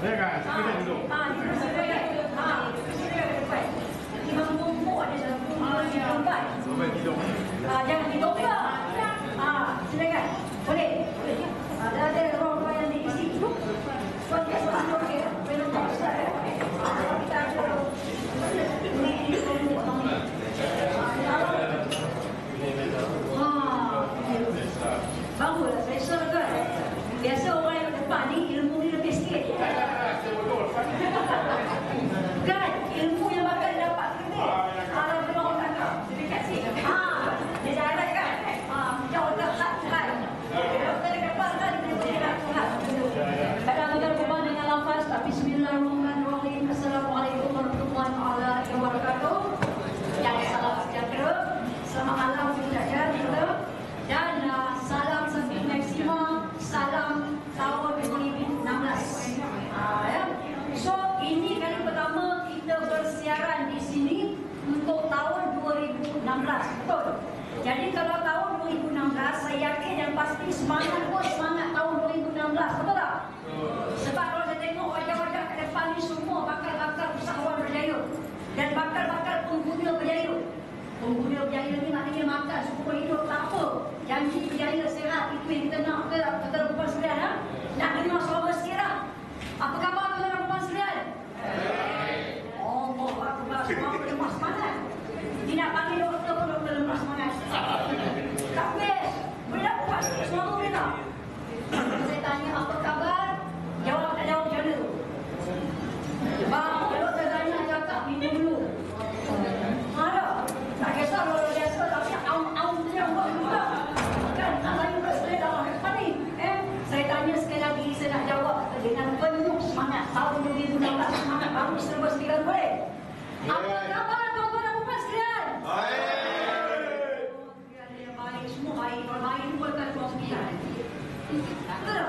Ya kan? Kita duduk. Duduk sila. Sila ke depan. Nanti bangun pokok ada dalam tempat. Sampai tidur. Jangan tidur pula. Silakan. Boleh. Ada ruang yang diisi. Tuan biasa tidur ke. Belum besar ya. Kita ada bagus, special kan? Biasa orang yang depan ni ilmu ni lebih sikit. Kan? Ilmu yang bakal dapat ni. Kalau dia orang tangkap, dia kasih. Dia jalan kan? Jauh tak kan? Doktor dekat depan kan dia boleh nak Tuhan. Kadang-kadang berubah dengan lafaz tapi bismillahirrahmanirrahim. Assalamualaikum warahmatullahi wabarakatuh. Yang salam sejahtera. Selamat malam saudara. Dan salam sampai maksimum, salam tahun 2016. Ya. So ini kali pertama kita bersiaran di sini untuk tahun 2016, betul? Jadi kalau tahun 2016 saya yakin yang pasti semangat pun semangat tahun 2016, betul tak? Sebab kalau saya tengok wajah-wajah ke depan ni semua bakal-bakal usahawan berjaya dan bakal-bakal pengguna berjaya. Pengguna berjaya ni maknanya makan seumur hidup tak apa. Janji berjaya sihat itu yang kita nak ke tuan-tuan perempuan sekalian. Nak dengar suara sekarang. Apa khabar tuan-tuan perempuan sekalian? Allah Akbar, semua lemah semangat. Dia nak panggil doktor pun doktor lemah semangat. Tak best. Boleh tak buat sikit suara boleh tak? Saya tanya apa khabar? Jawab tak jawab macam mana tu? Bang, kalau saya tanya cakap minum dulu. Tak kisah kalau biasa tapi aum tu yang buat juga. Kan saya pun sekali dalam depan ni. Saya tanya sekali lagi, saya nak jawab dengan penuh semangat. Tahun 2016 semangat baru serba sekalian boleh. Apa khabar tuan-tuan dan puan sekalian? Baik. Yang baik semua baik. Kalau baik pun kan tuan sekalian. Betul?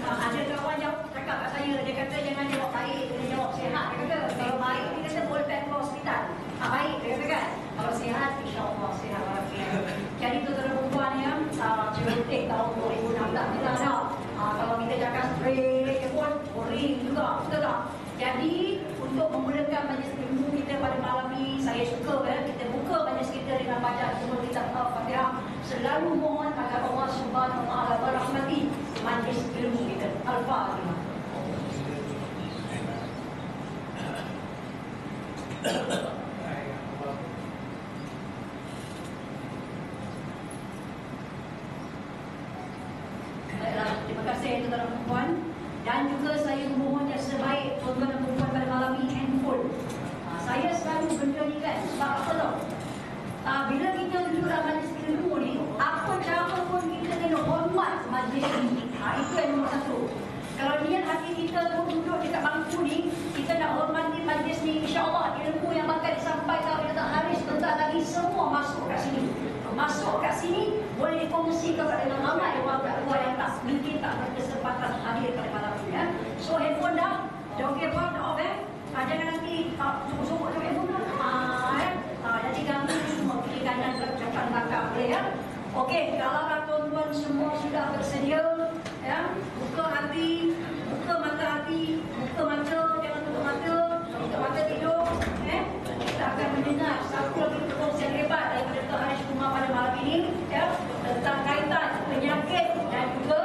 Ada kawan yang cakap kat saya, dia kata jangan jawab baik, dia jawab sihat. Dia kata kalau baik dia kata boleh pergi ke hospital. Baik, dia kata kan. Kalau sihat, insyaAllah sihat walafiat. Jadi tuan-tuan perempuan yang cerutik tahun 2016 kita nak. Kalau kita cakap straight pun boring juga, betul tak? Jadi untuk memulakan majlis ilmu kita pada malam ni, saya suka kita buka majlis kita dengan baca semua kitab Al-Fatihah. Selalu mohon agar Allah Subhanahu Wa Taala merahmati majlis ilmu kita. Al-Fatihah. Terima kasih tuan-tuan dan perempuan. Dan juga saya memohon yang sebaik tuan-tuan dan perempuan pada malam ini handphone. Saya selalu benda ni kan, sebab apa tau? Bila kita duduk dalam majlis ilmu ni, apa cara pun kita kena hormat majlis ini. Itu yang nombor satu. Kalau niat hati kita tu duduk dekat bangku ni, kita nak hormati majlis ni, insya-Allah ilmu yang bakal disampaikan oleh Dr. Haris bentar lagi semua masuk kat sini. Masuk kat sini boleh dikongsi kepada ramai orang tua yang tak mungkin tak berkesempatan hadir pada malam ini ya. So handphone dah okey apa dah off jangan nanti sungguh-sungguh tu handphone jadi ganggu semua kiri kanan belakang belakang boleh ya. Okey, kalau tuan-tuan semua sudah bersedia ya, buka hati, buka mata hati, buka mata, jangan tutup mata tidur kita akan mendengar satu lagi perkongsian hebat daripada Dr. Haris Kumar pada malam ini ya, tentang kaitan penyakit dan juga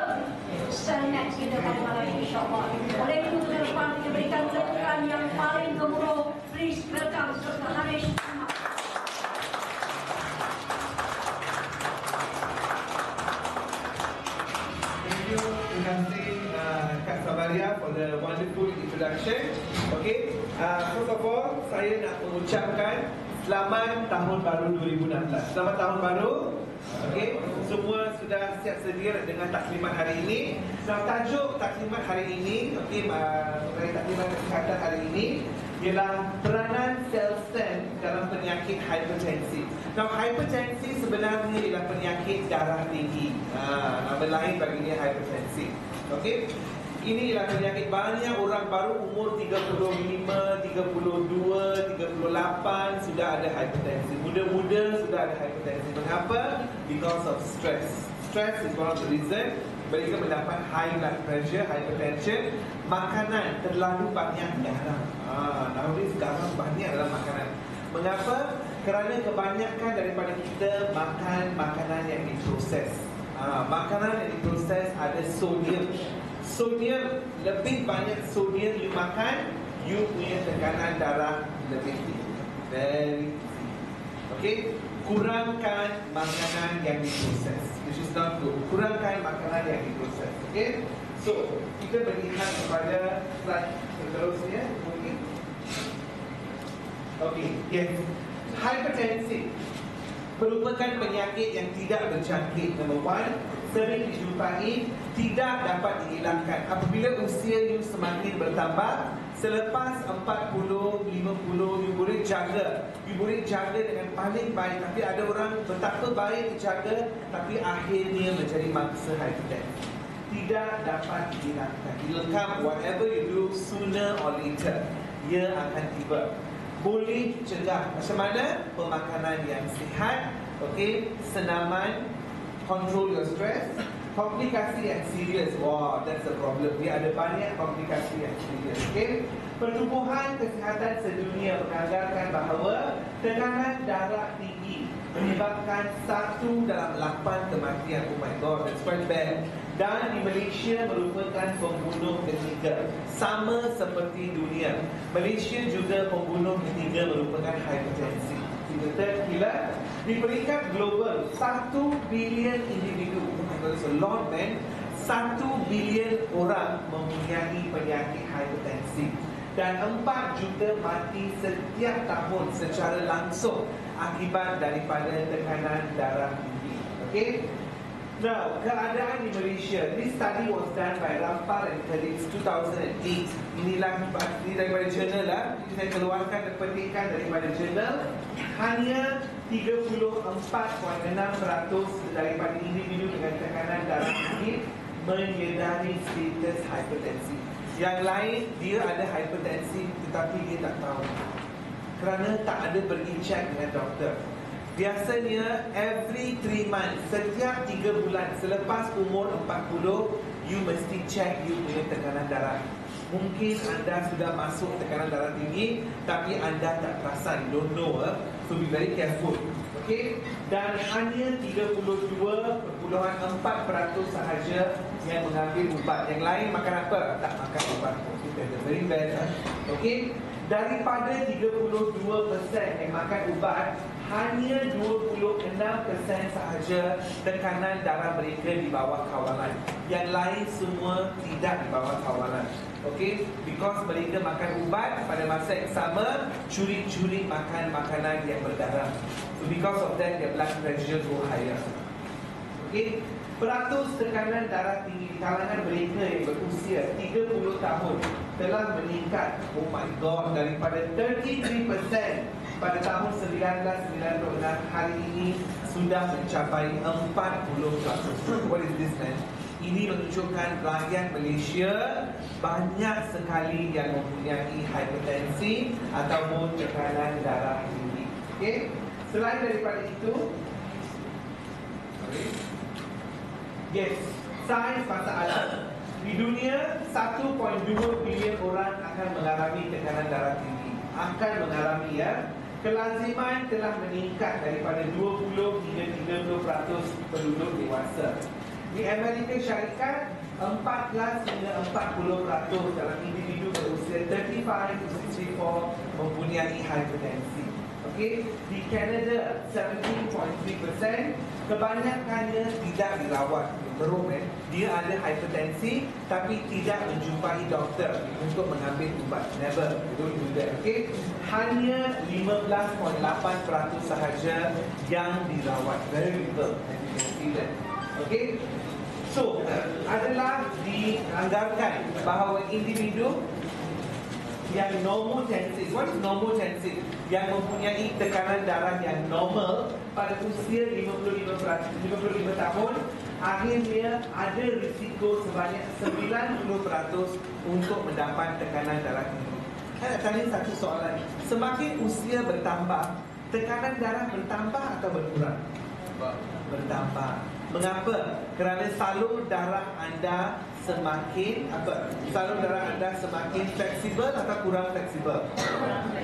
science kita pada malam ini insyaAllah. Oleh itu tuan-tuan kita berikan tepukan yang paling gemuruh. Please welcome Dr. Haris Kumar. Terima kasih Kak Sabaria for the wonderful introduction. Okay, first of all saya nak mengucapkan selamat tahun baru 2016. Selamat tahun baru. Okay, semua sudah siap sedia dengan taklimat hari ini. Nah, tajuk taklimat hari ini, okay, taklimat kesihatan hari ini ialah peranan sel stem dalam penyakit hipertensi. Now, hipertensi sebenarnya ialah penyakit darah tinggi. Nama lain baginya hipertensi. Okay, ini ialah penyakit banyak orang baru umur 35, 32, 38 sudah ada hipertensi. Muda-muda sudah ada hipertensi. Mengapa? Because of stress. Stress is one of the reason mereka mendapat high blood pressure, hypertension. Makanan terlalu banyak garam. Nowadays garam banyak dalam makanan. Mengapa? Kerana kebanyakan daripada kita makan makanan yang diproses. Makanan yang diproses ada sodium. Sodium, lebih banyak sodium you makan, you punya tekanan darah lebih tinggi. Very easy. Okay? Kurangkan makanan yang diproses, which is not good. Kurangkan makanan yang diproses. Okay? So, kita melihat kepada slide seterusnya mungkin. Okay, yes. Hypertensi merupakan penyakit yang tidak berjangkit. Number one, sering dijumpai, tidak dapat dihilangkan. Apabila usia you semakin bertambah, selepas 40, 50, you boleh jaga. You boleh jaga dengan paling baik. Tapi ada orang betapa baik dijaga, tapi akhirnya menjadi mangsa hypertensi. Tidak dapat dihilangkan. Dilengkap, whatever you do, sooner or later, ia akan tiba. Boleh cegah. Macam mana? Pemakanan yang sihat, okay, senaman, control your stress. Komplikasi yang serius, wow, that's the problem. Dia ada banyak komplikasi yang serius. Okay? Pertubuhan Kesihatan Sedunia menganggarkan bahawa tekanan darah tinggi menyebabkan 1 dalam 8 kematian. Oh my god, that's quite bad. Dan di Malaysia merupakan pembunuh ketiga, sama seperti dunia. Malaysia juga pembunuh ketiga merupakan hypertensi. Kila di peringkat global 1 bilion individu. Oh my god, it's a lot, man. 1 bilion orang mempunyai penyakit hypertensi dan 4 juta mati setiap tahun secara langsung akibat daripada tekanan darah tinggi. Okay? Now, keadaan di Malaysia. This study was done by Rampal and colleagues 2008. Ini daripada jurnal lah. Ini saya keluarkan dan petikan daripada jurnal. Hanya 34.6% daripada individu dengan tekanan darah tinggi menyedari status hypertensi. Yang lain, dia ada hypertensi tetapi dia tak tahu kerana tak ada pergi check dengan doktor. Biasanya every 3 months, setiap 3 bulan selepas umur 40, you mesti check you punya tekanan darah. Mungkin anda sudah masuk tekanan darah tinggi tapi anda tak perasan, you don't know, so be very careful. Okay? Dan hanya 32.4% sahaja yang mengambil ubat. Yang lain makan apa? Tak makan ubat. Okay, very bad. Okay? Daripada 32% yang makan ubat, hanya 26% sahaja tekanan darah mereka di bawah kawalan. Yang lain semua tidak di bawah kawalan. Okay? Because mereka makan ubat pada masa yang sama, curi-curi makan makanan yang bergaram. So because of that, their blood pressure go higher. Okay? Peratus tekanan darah tinggi di kalangan mereka yang berusia 30 tahun telah meningkat, oh my god, daripada 33% pada tahun 1996 hari ini sudah mencapai 40%. What is this, man? Ini menunjukkan rakyat Malaysia banyak sekali yang mempunyai hipertensi ataupun tekanan darah tinggi. Okay? Selain daripada itu, yes, sains masalah. Di dunia, 1.2 bilion orang akan mengalami tekanan darah tinggi. Akan mengalami, ya. Kelaziman telah meningkat daripada 20 hingga 30% penduduk dewasa. Di Amerika Syarikat, 14 hingga 40% dalam individu berusia 35 to 64 mempunyai hipertensi. Okay? Di Kanada, 17.3%, kebanyakannya tidak dirawat. Teruk, dia ada hipertensi tapi tidak menjumpai doktor untuk mengambil ubat. Never, don't do that. Okay? Hanya 15.8% sahaja yang dirawat. Very little. And you can see that. Okay? So, adalah dianggarkan bahawa individu yang normotensic. What is normotensic? Yang mempunyai tekanan darah yang normal pada usia 55 tahun, akhirnya ada risiko sebanyak 90% untuk mendapat tekanan darah tinggi. Saya nak tanya satu soalan. Semakin usia bertambah, tekanan darah bertambah atau berkurang? bertambah. Mengapa? Kerana salur darah anda semakin salur darah anda semakin fleksibel atau kurang fleksibel?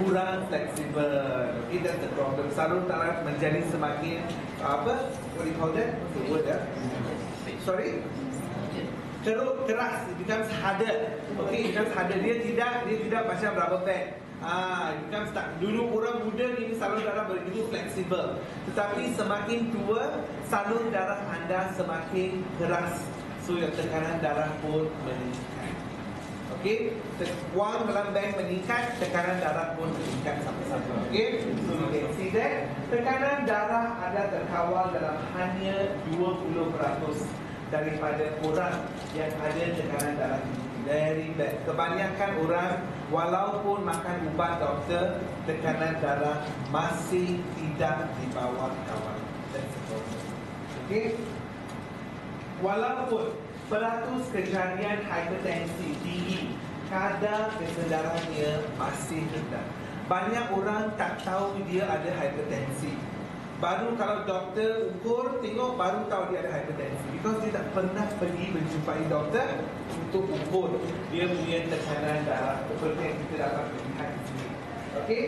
Kurang fleksibel. Okay, that's the problem. Salur darah menjadi semakin what do you call that? What's the word? Sorry? Keras. It becomes harder. Okay, it becomes harder. Dia tidak macam rubber band. Becomes tak. Dulu orang muda ni salur darah begitu fleksibel, tetapi semakin tua salur darah anda semakin keras, so yang tekanan darah pun meningkat. Okey, wang dalam bank meningkat, tekanan darah pun meningkat sama-sama. Okey, so you can see that tekanan darah anda terkawal dalam hanya 20% daripada orang yang ada tekanan darah tinggi. Very bad. Kebanyakan orang walaupun makan ubat doktor, tekanan darah masih tidak di bawah kawal. That's the problem. Okay. Walaupun peratus kejadian hipertensi tinggi, kadar kesedarannya masih rendah. Banyak orang tak tahu dia ada hipertensi. Baru kalau doktor ukur, tengok baru tahu dia ada hipertensi, because dia tak pernah pergi menjumpai doktor untuk ukur dia punya tekanan darah seperti yang kita dapat melihat di sini. Okey.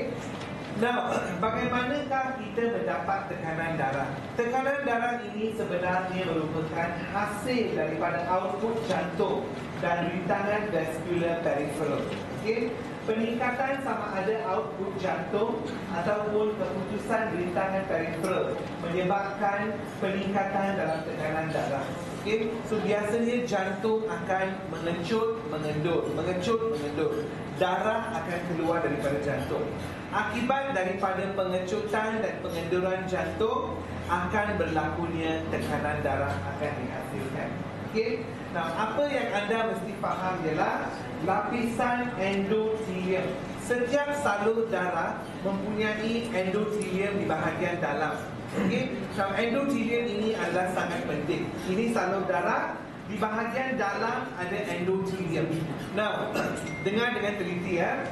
Now, bagaimanakah kita mendapat tekanan darah? Tekanan darah ini sebenarnya merupakan hasil daripada output jantung dan rintangan vascular peripheral. Okey. Peningkatan sama ada output jantung ataupun keputusan rintangan peripheral menyebabkan peningkatan dalam tekanan darah. Okay? So biasanya jantung akan mengecut, mengendur, mengecut, mengendur. Darah akan keluar daripada jantung. Akibat daripada pengecutan dan pengenduran jantung akan berlakunya tekanan darah akan dihasilkan. Okay? Nah, apa yang anda mesti faham ialah lapisan endotelium. Setiap salur darah mempunyai endotelium di bahagian dalam. Okey, so endotelium ini adalah sangat penting. Ini salur darah, di bahagian dalam ada endotelium. Now, dengar dengan teliti ya.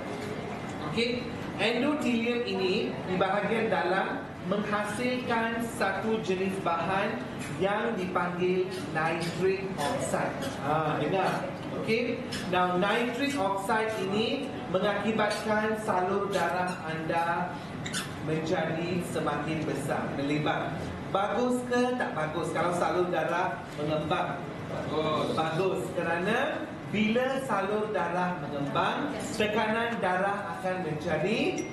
Okey, endotelium ini di bahagian dalam menghasilkan satu jenis bahan yang dipanggil nitric oxide. Dengar. Okey. Now nitric oxide ini mengakibatkan salur darah anda menjadi semakin besar, melebar. Bagus ke tak bagus kalau salur darah mengembang? Bagus. Kerana bila salur darah mengembang, tekanan darah akan menjadi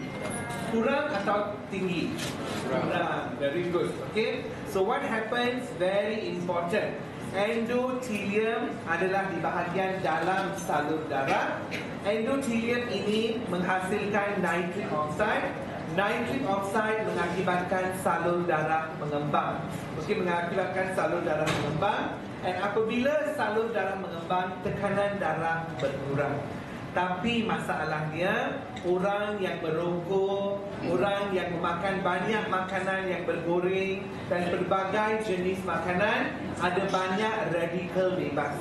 kurang atau tinggi? Kurang. Very good. Okay. So what happens? Very important. Endotelium adalah di bahagian dalam salur darah. Endotelium ini menghasilkan nitric oxide. Nitric oxide mengakibatkan salur darah mengembang. Okey, mengakibatkan salur darah mengembang. Dan apabila salur darah mengembang, tekanan darah berkurang. Tapi masalahnya, orang yang merokok, orang yang memakan banyak makanan yang bergoreng dan berbagai jenis makanan, ada banyak radikal bebas.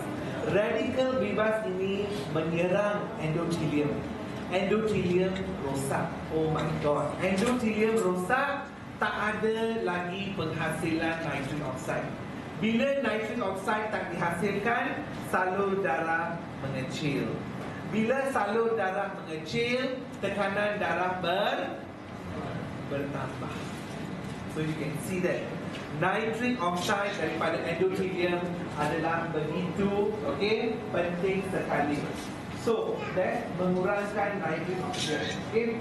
Radikal bebas ini menyerang endotelium. Endotelium rosak. Oh my god. Endotelium rosak, tak ada lagi penghasilan nitric oxide. Bila nitric oxide tak dihasilkan, salur darah mengecil. Bila salur darah mengecil, tekanan darah bertambah. So you can see that nitric oxide daripada endotelium adalah begitu penting sekali. So that mengurangkan nitric oxide. Okay.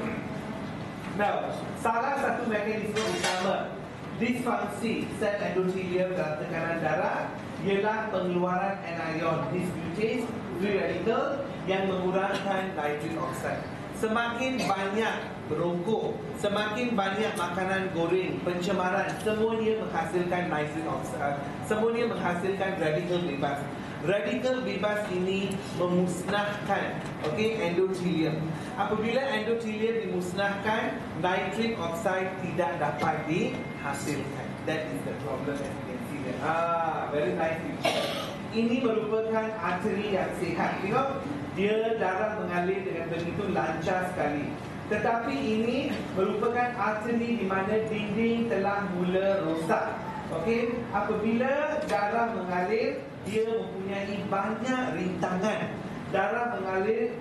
Now, salah satu mekanisme utama disfungsi sel endotelium dalam tekanan darah ialah pengeluaran anion dismutase free radical yang mengurangkan nitric oxide. Semakin banyak berokok, semakin banyak makanan goreng, pencemaran, semuanya menghasilkan nitric oxide, semuanya menghasilkan radikal bebas. Radikal bebas ini memusnahkan endotelium. Apabila endotelium dimusnahkan, nitric oxide tidak dapat dihasilkan. That is the problem as you can see there. Very nice. Ini merupakan arteri yang sihat. Tengok, dia darah mengalir dengan begitu lancar sekali. Tetapi ini merupakan arteri di mana dinding telah mula rosak. Okey, apabila darah mengalir, dia mempunyai banyak rintangan. Darah mengalir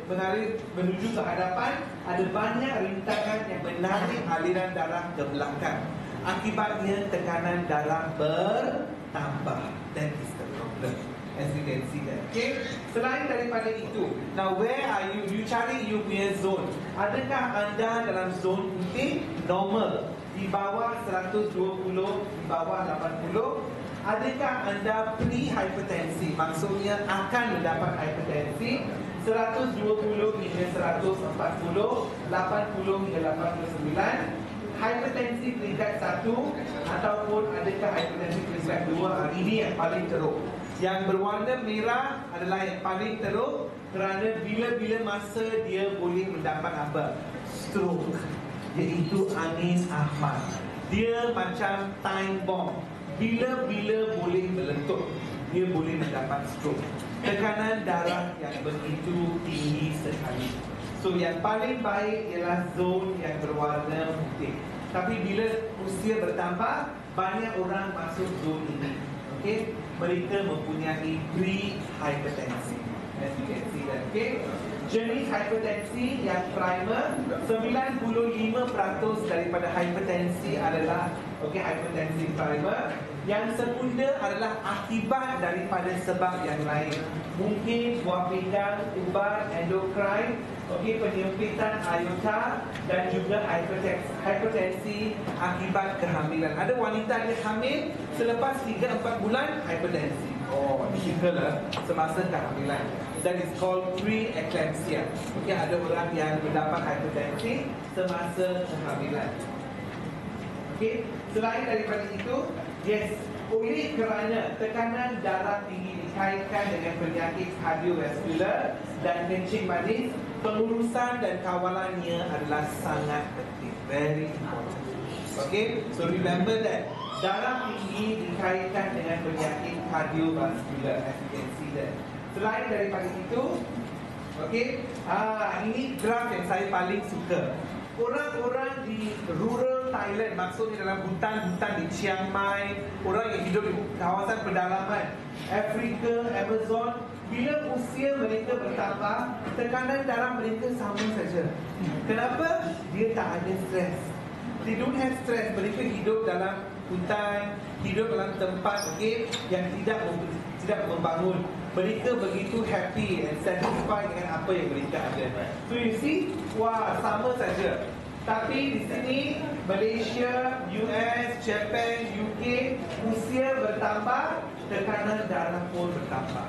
menuju ke hadapan, ada banyak rintangan yang menarik aliran darah ke belakang. Akibatnya tekanan darah bertambah. That is the problem. As you can see that. Okay. Selain daripada itu, now where are you? You cari you punya zone. Adakah anda dalam zone putih normal? Di bawah 120, di bawah 80? Adakah anda pre-hypertensi? Maksudnya akan mendapat hipertensi 120 hingga 140, 80 hingga 89. Hipertensi peringkat 1 ataupun adakah hipertensi peringkat 2? Ini yang paling teruk. Yang berwarna merah adalah yang paling teruk kerana bila-bila masa dia boleh mendapat apa? Stroke, iaitu angin ahmad. Dia macam time bomb. Bila-bila boleh meletup, dia boleh mendapat stroke. Tekanan darah yang begitu tinggi sekali. So yang paling baik ialah zon yang berwarna putih. Tapi bila usia bertambah, banyak orang masuk zon ini. Okay? Mereka mempunyai pre-hypertensi. As you can see that. Okay? Jenis hipertensi yang primer, 95% daripada hipertensi adalah hipertensi primer. Yang sekunda adalah akibat daripada sebab yang lain. Mungkin buah pinggang, ubat, endokrin, penyempitan aorta dan juga hipertensi akibat kehamilan. Ada wanita yang hamil selepas 3-4 bulan hipertensi. Oh, difficult semasa kehamilan. That is called pre-eclampsia. Ada orang yang mendapat hipertensi semasa kehamilan. Selain daripada itu, yes, oleh kerana tekanan darah tinggi dikaitkan dengan penyakit kardiovaskular dan kencing manis, pengurusan dan kawalannya adalah sangat penting. Very important. So remember that darah tinggi dikaitkan dengan penyakit kardiovaskular, as you can see that. Selain daripada itu, ini graf yang saya paling suka. Orang-orang di rural Thailand, maksudnya dalam hutan-hutan di Chiang Mai, orang yang hidup di kawasan pedalaman Afrika, Amazon, bila usia mereka bertambah, tekanan darah mereka sama saja. Kenapa? Dia tak ada stres. They don't have stress. Mereka hidup dalam hutan, hidup dalam tempat yang tidak membangun. Mereka begitu happy and satisfied dengan apa yang mereka ada. So you see, wah, sama saja. Tapi di sini Malaysia, US, Japan, UK, usia bertambah, tekanan darah pun bertambah.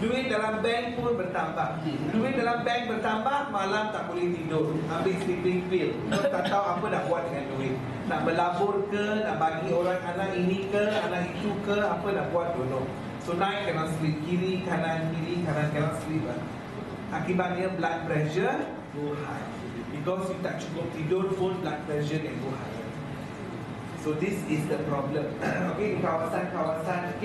Duit dalam bank pun bertambah. Duit dalam bank bertambah, malam tak boleh tidur, ambil sleeping pill. Tak tahu apa nak buat dengan duit. Nak melabur ke, nak bagi orang anak ini ke, anak itu ke, apa nak buat, don't know. So night cannot sleep, kiri kanan cannot sleep. Akibatnya blood pressure go high. Because you tak cukup tidur pun blood pressure can go high. So this is the problem. Di kawasan-kawasan,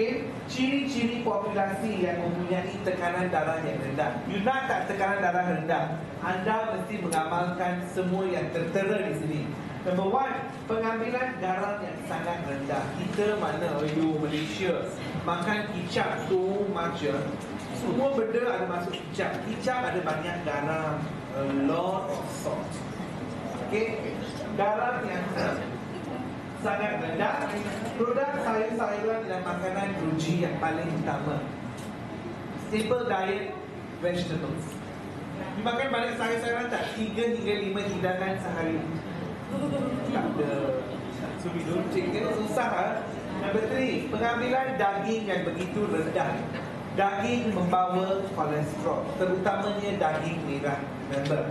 ciri-ciri populasi yang mempunyai tekanan darah yang rendah. You nak tak tekanan darah rendah? Anda mesti mengamalkan semua yang tertera di sini. Number one, pengambilan garam yang sangat rendah. Kita mana, Malaysia, makan kicap tu macam semua benda ada masuk kicap. Kicap ada banyak garam, a lot of salt. Garam yang sangat rendah. Produk sayur-sayuran dan makanan ruji yang paling utama. Staple diet, vegetables. Dimakan banyak sayur-sayuran tak? 3 hingga 5 hidangan sehari. Tak ada. So we don't take it. Susah. Number 3, pengambilan daging yang begitu rendah. Daging membawa kolesterol, terutamanya daging merah. Remember,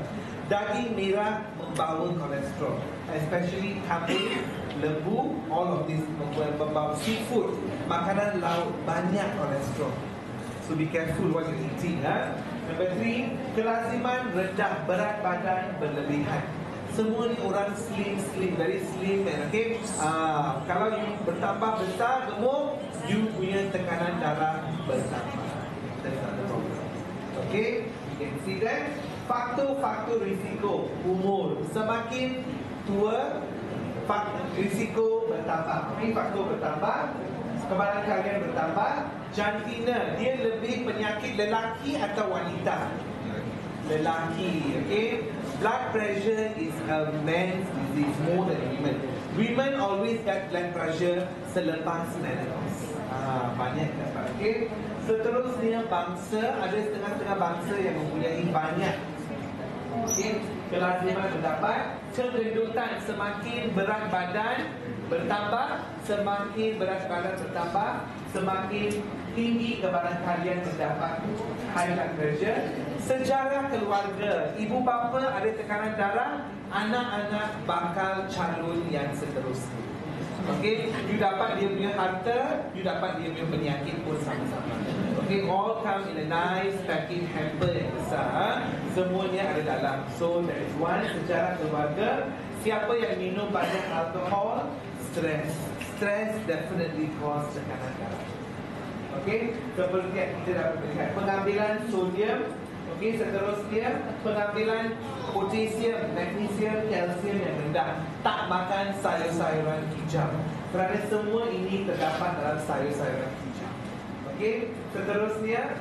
daging merah membawa kolesterol, especially kambing, lembu, all of this membawa seafood, makanan laut banyak kolesterol. So be careful what you're eating. Number 3, kelaziman rendah berat badan berlebihan. Semua ni orang slim, very slim, kalau you bertambah besar gemuk, you punya tekanan darah bertambah. That's not the problem. You can see that. Faktor-faktor risiko umur. Semakin tua, risiko bertambah. Ini faktor bertambah, kebalan kalian bertambah. Jantina, dia lebih penyakit lelaki atau wanita? Lelaki, okay? Blood pressure is a man's disease more than women. Women always get blood pressure selepas menopause. Banyak dapat, okay? Seterusnya bangsa, ada setengah-setengah bangsa yang mempunyai banyak, okay? Kelaziman mendapat kegendutan, semakin berat badan bertambah, semakin berat badan bertambah, semakin tinggi kebadan kalian mendapat high blood pressure. Sejarah keluarga, ibu bapa ada tekanan darah, anak-anak bakal calon yang seterusnya. Okay, you dapat dia punya harta, you dapat dia punya penyakit pun sama-sama. Okay, all come in a nice packing hamper yang besar. Semuanya ada dalam. So that is one. Sejarah keluarga. Siapa yang minum banyak alkohol? Stress. Stress definitely cause tekanan darah. Okay, seperti yang kita dapat lihat, pengambilan sodium. Okay, seterusnya pengambilan potasium, magnesium, kalsium yang rendah. Tak makan sayur-sayuran hijau, kerana semua ini terdapat dalam sayur-sayuran hijau. Okay, seterusnya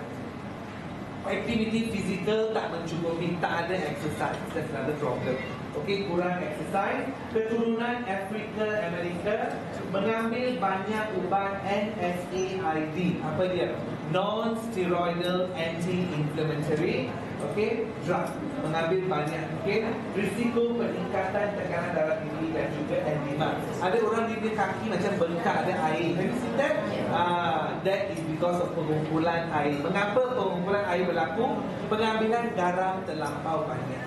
aktiviti fizikal tak mencukupi, tak ada exercise. That's another problem. Okay, kurang exercise. Keturunan Afrika Amerika mengambil banyak ubat NSAID. Apa dia? Non-steroidal anti-inflammatory, okay, drug. Mengambil banyak, okay. Risiko peningkatan tekanan darah tinggi dan juga edema. Ada orang di kaki macam bengkak, ada air. Have you seen that? That is because of pengumpulan air. Mengapa pengumpulan air berlaku? Pengambilan garam terlampau banyak.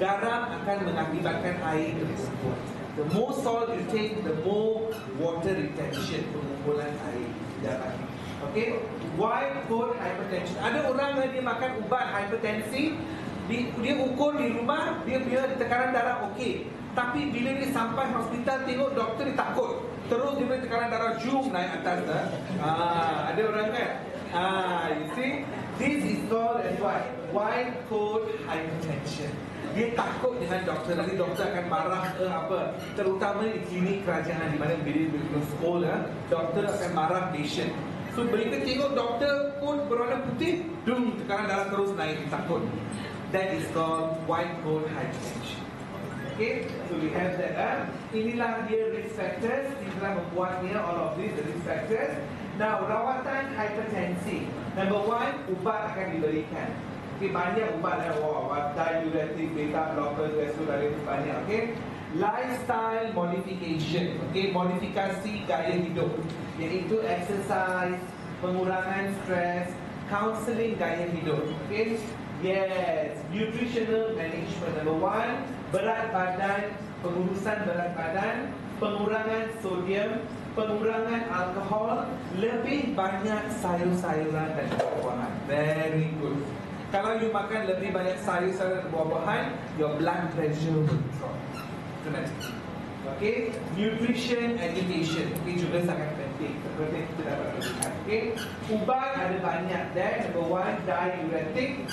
Garam akan mengakibatkan air tersebut. The more salt you take, the more water retention, pengumpulan air darah. Okay, white coat hypertension. Ada orang dia makan ubat hipertensi, dia ukur di rumah, dia punya tekanan darah okey. Tapi bila dia sampai hospital tengok doktor, dia takut. Terus dia punya tekanan darah zoom naik atas dah. Ada orang kan? You see, this is called as what? White coat hypertension. Dia takut dengan doktor, nanti doktor akan marah ke apa. Terutama di klinik kerajaan di mana bila sekolah, doktor akan marah patient. So mereka tengok doktor pun berwarna putih, tekanan darah terus naik, takut. That is called white coat hypertension. Okay, so we have that. Inilah dia risk factors. Kita telah membuatnya, all of these the risk factors. Now, rawatan hipertensi. Number one, ubat akan diberikan. Okay, banyak ubat. Diuretic, beta blocker, vasodilator, banyak. Okay. Lifestyle modification, okay, modifikasi gaya hidup, iaitu exercise, pengurangan stres, counselling gaya hidup, okay. Yes, nutritional management. Number one, berat badan, pengurusan berat badan, pengurangan sodium, pengurangan alkohol, lebih banyak sayur-sayuran dan buah-buahan. Very good. Kalau you makan lebih banyak sayur-sayuran dan buah-buahan, your blood pressure will drop. Okay, nutrition education, okay, juga sangat penting seperti yang kita dapat lihat. Okay, ubat ada banyak. Dan number one, diuretic,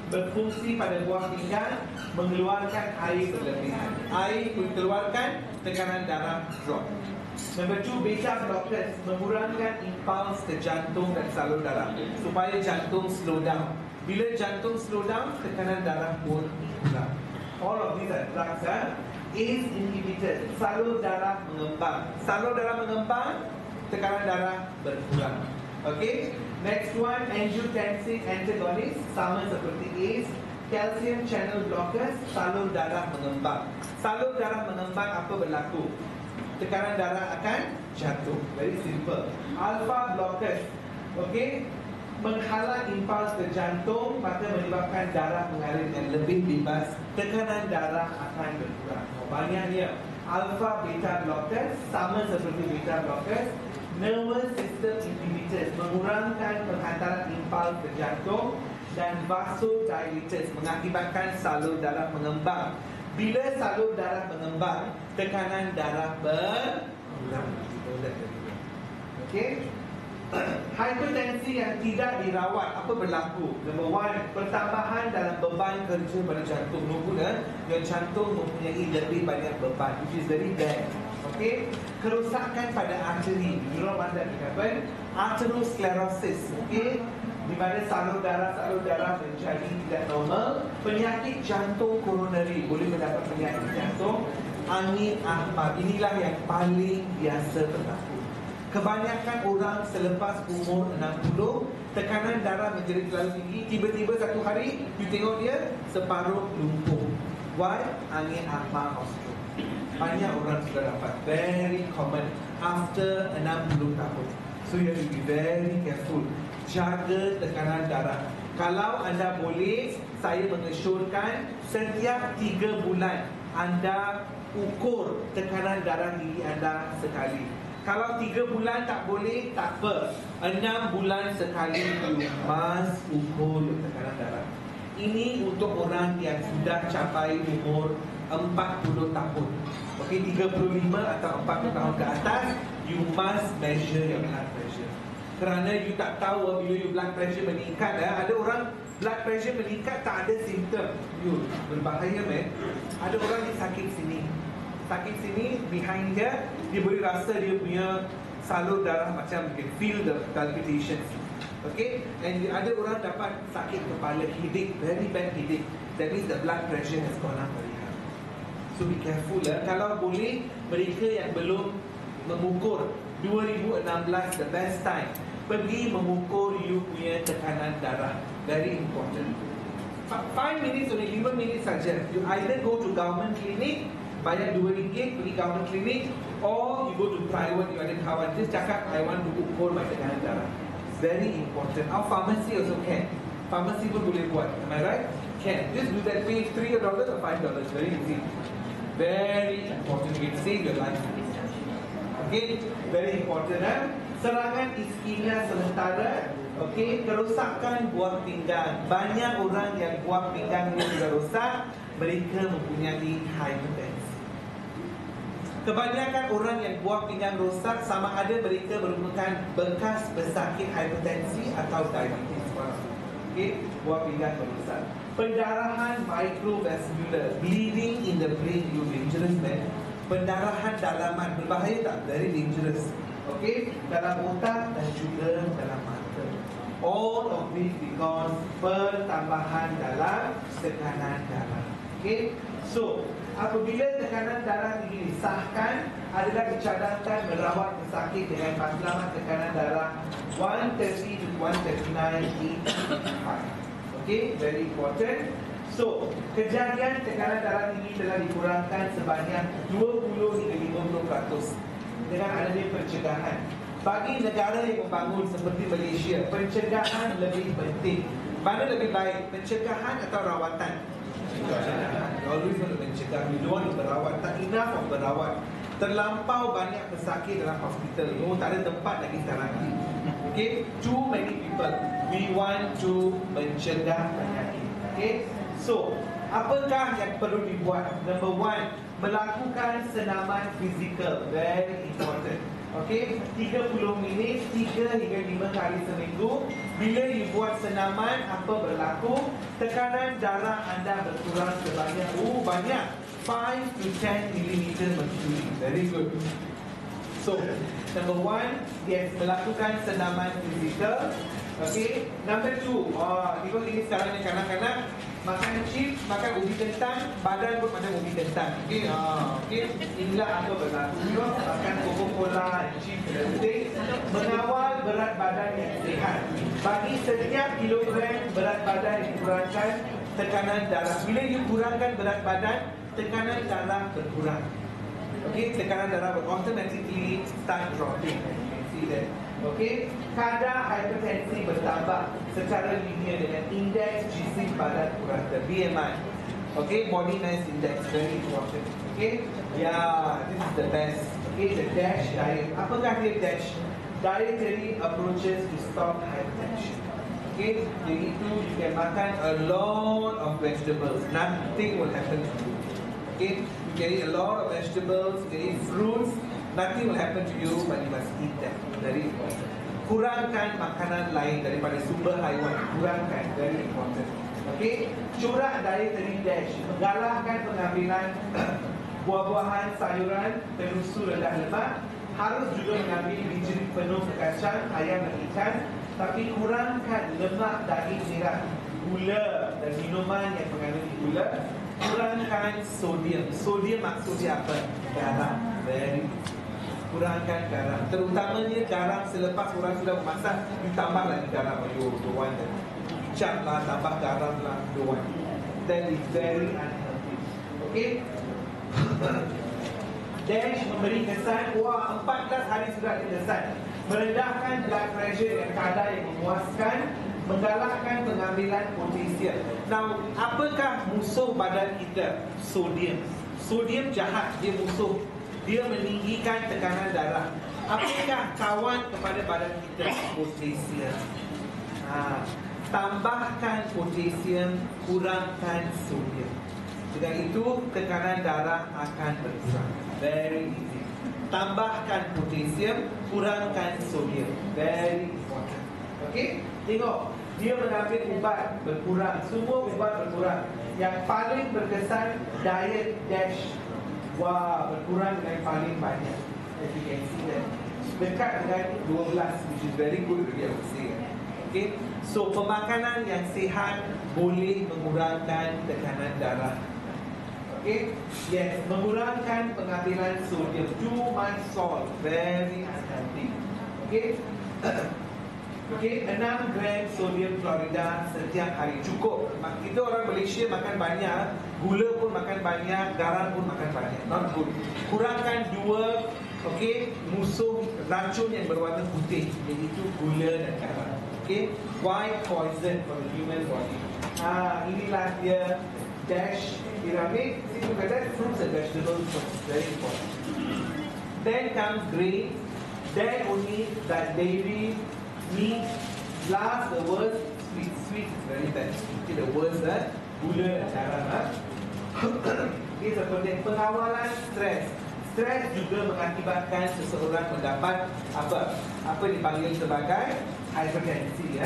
berfungsi pada buah pinggang, mengeluarkan air berlebihan. Air dikeluarkan, tekanan darah drop. Number two, beta blockers, mengurangkan impuls ke jantung dan salur darah supaya jantung slow down. Bila jantung slow down, tekanan darah pun hilang. All of these are drugs. ACE inhibitor, salur darah mengembang. Salur darah mengembang, tekanan darah berkurang. Okay, next one, angiotensin antagonist, sama seperti ACE. Calcium channel blockers, salur darah mengembang. Salur darah mengembang, apa berlaku? Tekanan darah akan jatuh. Very simple. Alpha blockers, okay, menghalang impuls ke jantung, maka menyebabkan darah mengalir dengan lebih bebas, tekanan darah akan berkurang. Banyaknya. Alpha beta blockers, sama seperti beta blockers. Nervous system inhibitors, mengurangkan penghantaran impuls ke jantung. Dan vasodilators, mengakibatkan salur darah mengembang. Bila salur darah mengembang, tekanan darah berkurang. Okay. Hipertensi yang tidak dirawat, apa berlaku? Number one, pertambahan dalam beban kerja pada jantung. Nombor yang jantung mempunyai lebih banyak beban, which is very bad. Okay, kerosakan pada arteri. You know what that happen? Arteriosclerosis. Okay, di mana salur darah menjadi tidak normal. Penyakit jantung koronari, boleh mendapat penyakit jantung. Angin ahmad, inilah yang paling biasa berlaku. Kebanyakan orang selepas umur 60, tekanan darah menjadi terlalu tinggi. Tiba-tiba satu hari, you tengok dia separuh lumpuh. Why? Angin ahmad or stroke. Banyak orang sudah dapat. Very common after 60 tahun. So you have to be very careful. Jaga tekanan darah. Kalau anda boleh, saya mengesyorkan setiap 3 bulan anda ukur tekanan darah diri anda sekali. Kalau 3 bulan tak boleh, tak apa. 6 bulan sekali you must ukur tekanan darah. Ini untuk orang yang sudah capai umur 40 tahun. Okey, 35 atau 40 tahun ke atas, you must measure your blood pressure. Kerana you tak tahu bila you blood pressure meningkat. Ada orang blood pressure meningkat tak ada simptom. You berbahaya, man. Ada orang yang sakit sini, behind dia boleh rasa dia punya salur darah macam you can feel the palpitations. Okay, and ada orang dapat sakit kepala, headache, very bad headache. That means the blood pressure has gone up very high. So be careful lah. Kalau boleh, mereka yang belum mengukur 2016 the best time, pergi mengukur you punya tekanan darah. Very important. 5 minutes only, 5 minutes saja. You either go to government clinic, bayar RM2 pergi government clinic, or you go to private. You ada kawan just cakap, I want to ukur my tekanan darah. Very important. Our pharmacy also can. Pharmacy pun boleh buat. Am I right? Can. Just do that. Pay $3 or $5. Very easy. Very important. You can save your life. Okay. Very important. Serangan iskemia sementara. Okay. Kerosakan buah pinggang. Banyak orang yang buah pinggangnya sudah rosak, mereka mempunyai hypertension. Kebanyakan orang yang buah pinggang rosak, sama ada mereka merupakan bekas pesakit hipertensi atau diabetes. Okay, buah pinggang rosak. Pendarahan microvascular, bleeding in the brain, you dangerous, man. Pendarahan dalaman, berbahaya tak? Very dangerous. Okay, dalam otak dan juga dalam mata. All of this because pertambahan dalam tekanan darah. Okay, so apabila tekanan darah tinggi disahkan, adalah dicadangkan merawat pesakit dengan matlamat tekanan darah 130 to 139 Okay, very important. So, kejadian tekanan darah tinggi telah dikurangkan sebanyak 20 hingga 50% dengan adanya pencegahan. Bagi negara yang membangun seperti Malaysia, pencegahan lebih penting. Mana lebih baik, pencegahan atau rawatan? Always want to mencegah. We don't want to berawat. Tak enough of berawat. Terlampau banyak pesakit dalam hospital. Oh, tak ada tempat lagi sekarang. Okay, too many people. We want to mencegah penyakit. Okay, so apakah yang perlu dibuat? Number one, melakukan senaman fizikal. Very important. Okay, 30 minit 3 hingga 5 kali seminggu. Bila you buat senaman, apa berlaku? Tekanan darah anda berkurang sebanyak banyak 5 to 10 mm mercury. Very good. So, number one, yes, melakukan senaman fizikal. Okay, number two, tengok ini sekarang ni kanak-kanak makan chips, makan ubi kentang, badan pun macam ubi kentang. Okay, okay, inilah apa berlaku. Makan Coca-Cola, chips dan everything. Mengawal berat badan yang sihat. Bagi setiap kilogram berat badan yang dikurangkan, tekanan darah. Bila you kurangkan berat badan, tekanan darah berkurang. Okay, tekanan darah will automatically start dropping. You can see that. Okay, kadar hipertensi bertambah secara linear dengan indeks gizi badan kurang, BMI. Okay, body mass index, very important. Okay, yeah, this is the best. Okay, the DASH diet. Apakah dia DASH? Dietary approaches to stop hypertension. Okay, jadi itu you can makan a lot of vegetables. Nothing will happen to you. Okay, you can eat a lot of vegetables, you can eat fruits. Nothing will happen to you, but you must eat them. Very important. kurangkan makanan lain daripada sumber haiwan. Kurangkan, very important. Okey, corak dari tadi dash, menggalakkan pengambilan buah-buahan, sayuran, penusu rendah lemak. Harus juga mengambil biji penuh kacang, ayam dan ikan. Tapi kurangkan lemak, daging merah, gula dan minuman yang mengandungi gula. Kurangkan sodium. Sodium maksudnya apa? Garam. Very kurangkan garam. Terutamanya garam selepas orang sudah memasak, ditambah lagi garam. Don't want that. Cap lah, tambah garam lah, don't want. That is very unhealthy. Okay. Dash memberi kesan, wah 14 hari sudah ada kesan. Merendahkan blood pressure dan kadar yang memuaskan. Menggalakkan pengambilan potasium. Now, apakah musuh badan kita? Sodium. Sodium jahat, dia musuh. Dia meninggikan tekanan darah. Apakah kawan kepada badan kita? Potasium. Tambahkan potasium, kurangkan sodium. Dengan itu, tekanan darah akan berkurang. Very easy. Tambahkan potasium, kurangkan sodium. Very important. Okey, tengok. Dia mengambil ubat berkurang. Semua ubat berkurang. Yang paling berkesan, diet dash. Wah, berkurang dengan paling banyak. As you can see that. Dekat dengan 12, which is very good already, I would say. Okay, so pemakanan yang sihat boleh mengurangkan tekanan darah. Okay, yes, mengurangkan pengambilan sodium. Too much salt, very unhealthy. Okay. Okey, 6 gram sodium klorida setiap hari cukup. Kita orang Malaysia makan banyak, gula pun makan banyak, garam pun makan banyak. Not good. Kurangkan 2, okey, musuh racun yang berwarna putih, iaitu gula dan garam. Okey, white poison for the human body. Inilah dia dash pyramid. See, look at that, fruits and vegetables, very important. Then comes grain. Then only that dairy, meat, last the worst, sweet. Sweet is very bad. Okay, the worst gula dan garam. Okay, seperti pengawalan stres. Stres juga mengakibatkan seseorang mendapat apa dipanggil sebagai hipertensi.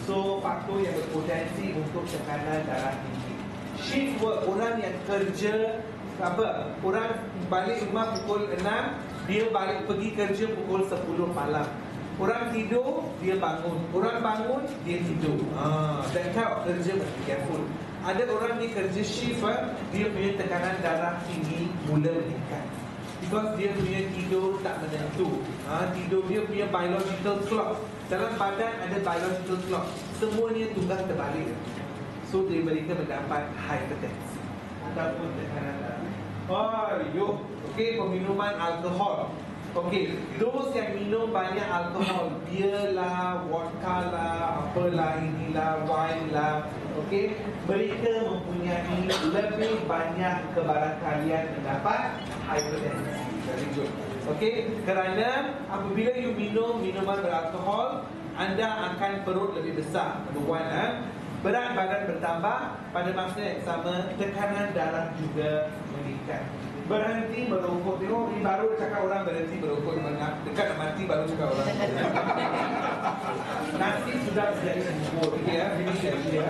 So faktor yang berpotensi untuk tekanan darah tinggi. Shift work, orang yang kerja orang balik rumah pukul 6, dia balik pergi kerja pukul 10 malam. Orang tidur, dia bangun. Orang bangun, dia tidur. That kind of kerja mesti careful. Ada orang ni kerja shift, dia punya tekanan darah tinggi mula meningkat. Because dia punya tidur tak menentu. Tidur dia punya biological clock. Dalam badan ada biological clock. Semuanya tunggang terbalik. So, mereka mendapat hypertensi ataupun tekanan darah. Okey, peminuman alkohol. Okey, those yang minum banyak alkohol, beer lah, vodka lah, apalah, inilah, wine lah, okey, mereka mempunyai lebih banyak kebarangkalian mendapat hypertensi. Very good. Okey, kerana apabila you minum minuman beralkohol, anda akan perut lebih besar. Number one, berat badan bertambah, pada masa yang sama tekanan darah juga meningkat. Berhenti merokok. Tengok ni baru cakap orang berhenti merokok, dekat nak mati baru cakap orang. Nasi sudah menjadi bubur. Okey, finish ya.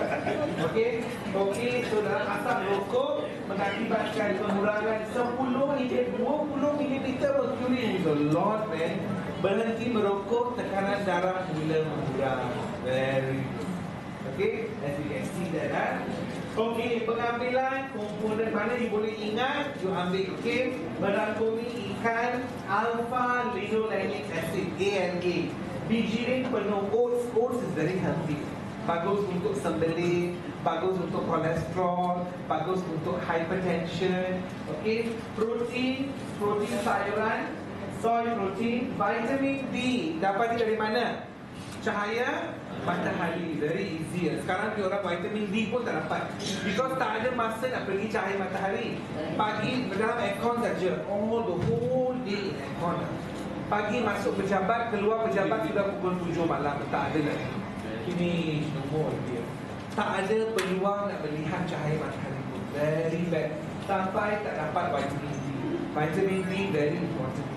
Okey, so dalam asap rokok mengakibatkan pengurangan 10 hingga 20 ml merkuri. It's a lot, man. Berhenti merokok, tekanan darah mula mengurang. Very good. Okay, as you can see that. Okey, pengambilan komponen mana you boleh ingat, you ambil merangkumi ikan, alpha linolenic acid, ALA. Biji penuh oats. Oats is very healthy. Bagus untuk sembelih, bagus untuk kolesterol, bagus untuk hypertension. Okey, protein sayuran, soy protein, vitamin D. Dapat dari mana? Cahaya matahari, very easy. Sekarang ni orang vitamin D pun tak dapat, because tak ada masa nak pergi cahaya matahari. Pagi dalam aircon saja, the whole day in aircon. Pagi masuk pejabat, keluar pejabat sudah pukul 7 malam. Tak ada lagi. Ini nombor dia. Tak ada peluang nak melihat cahaya matahari pun. Very bad. Sampai tak dapat vitamin D. Vitamin D very important.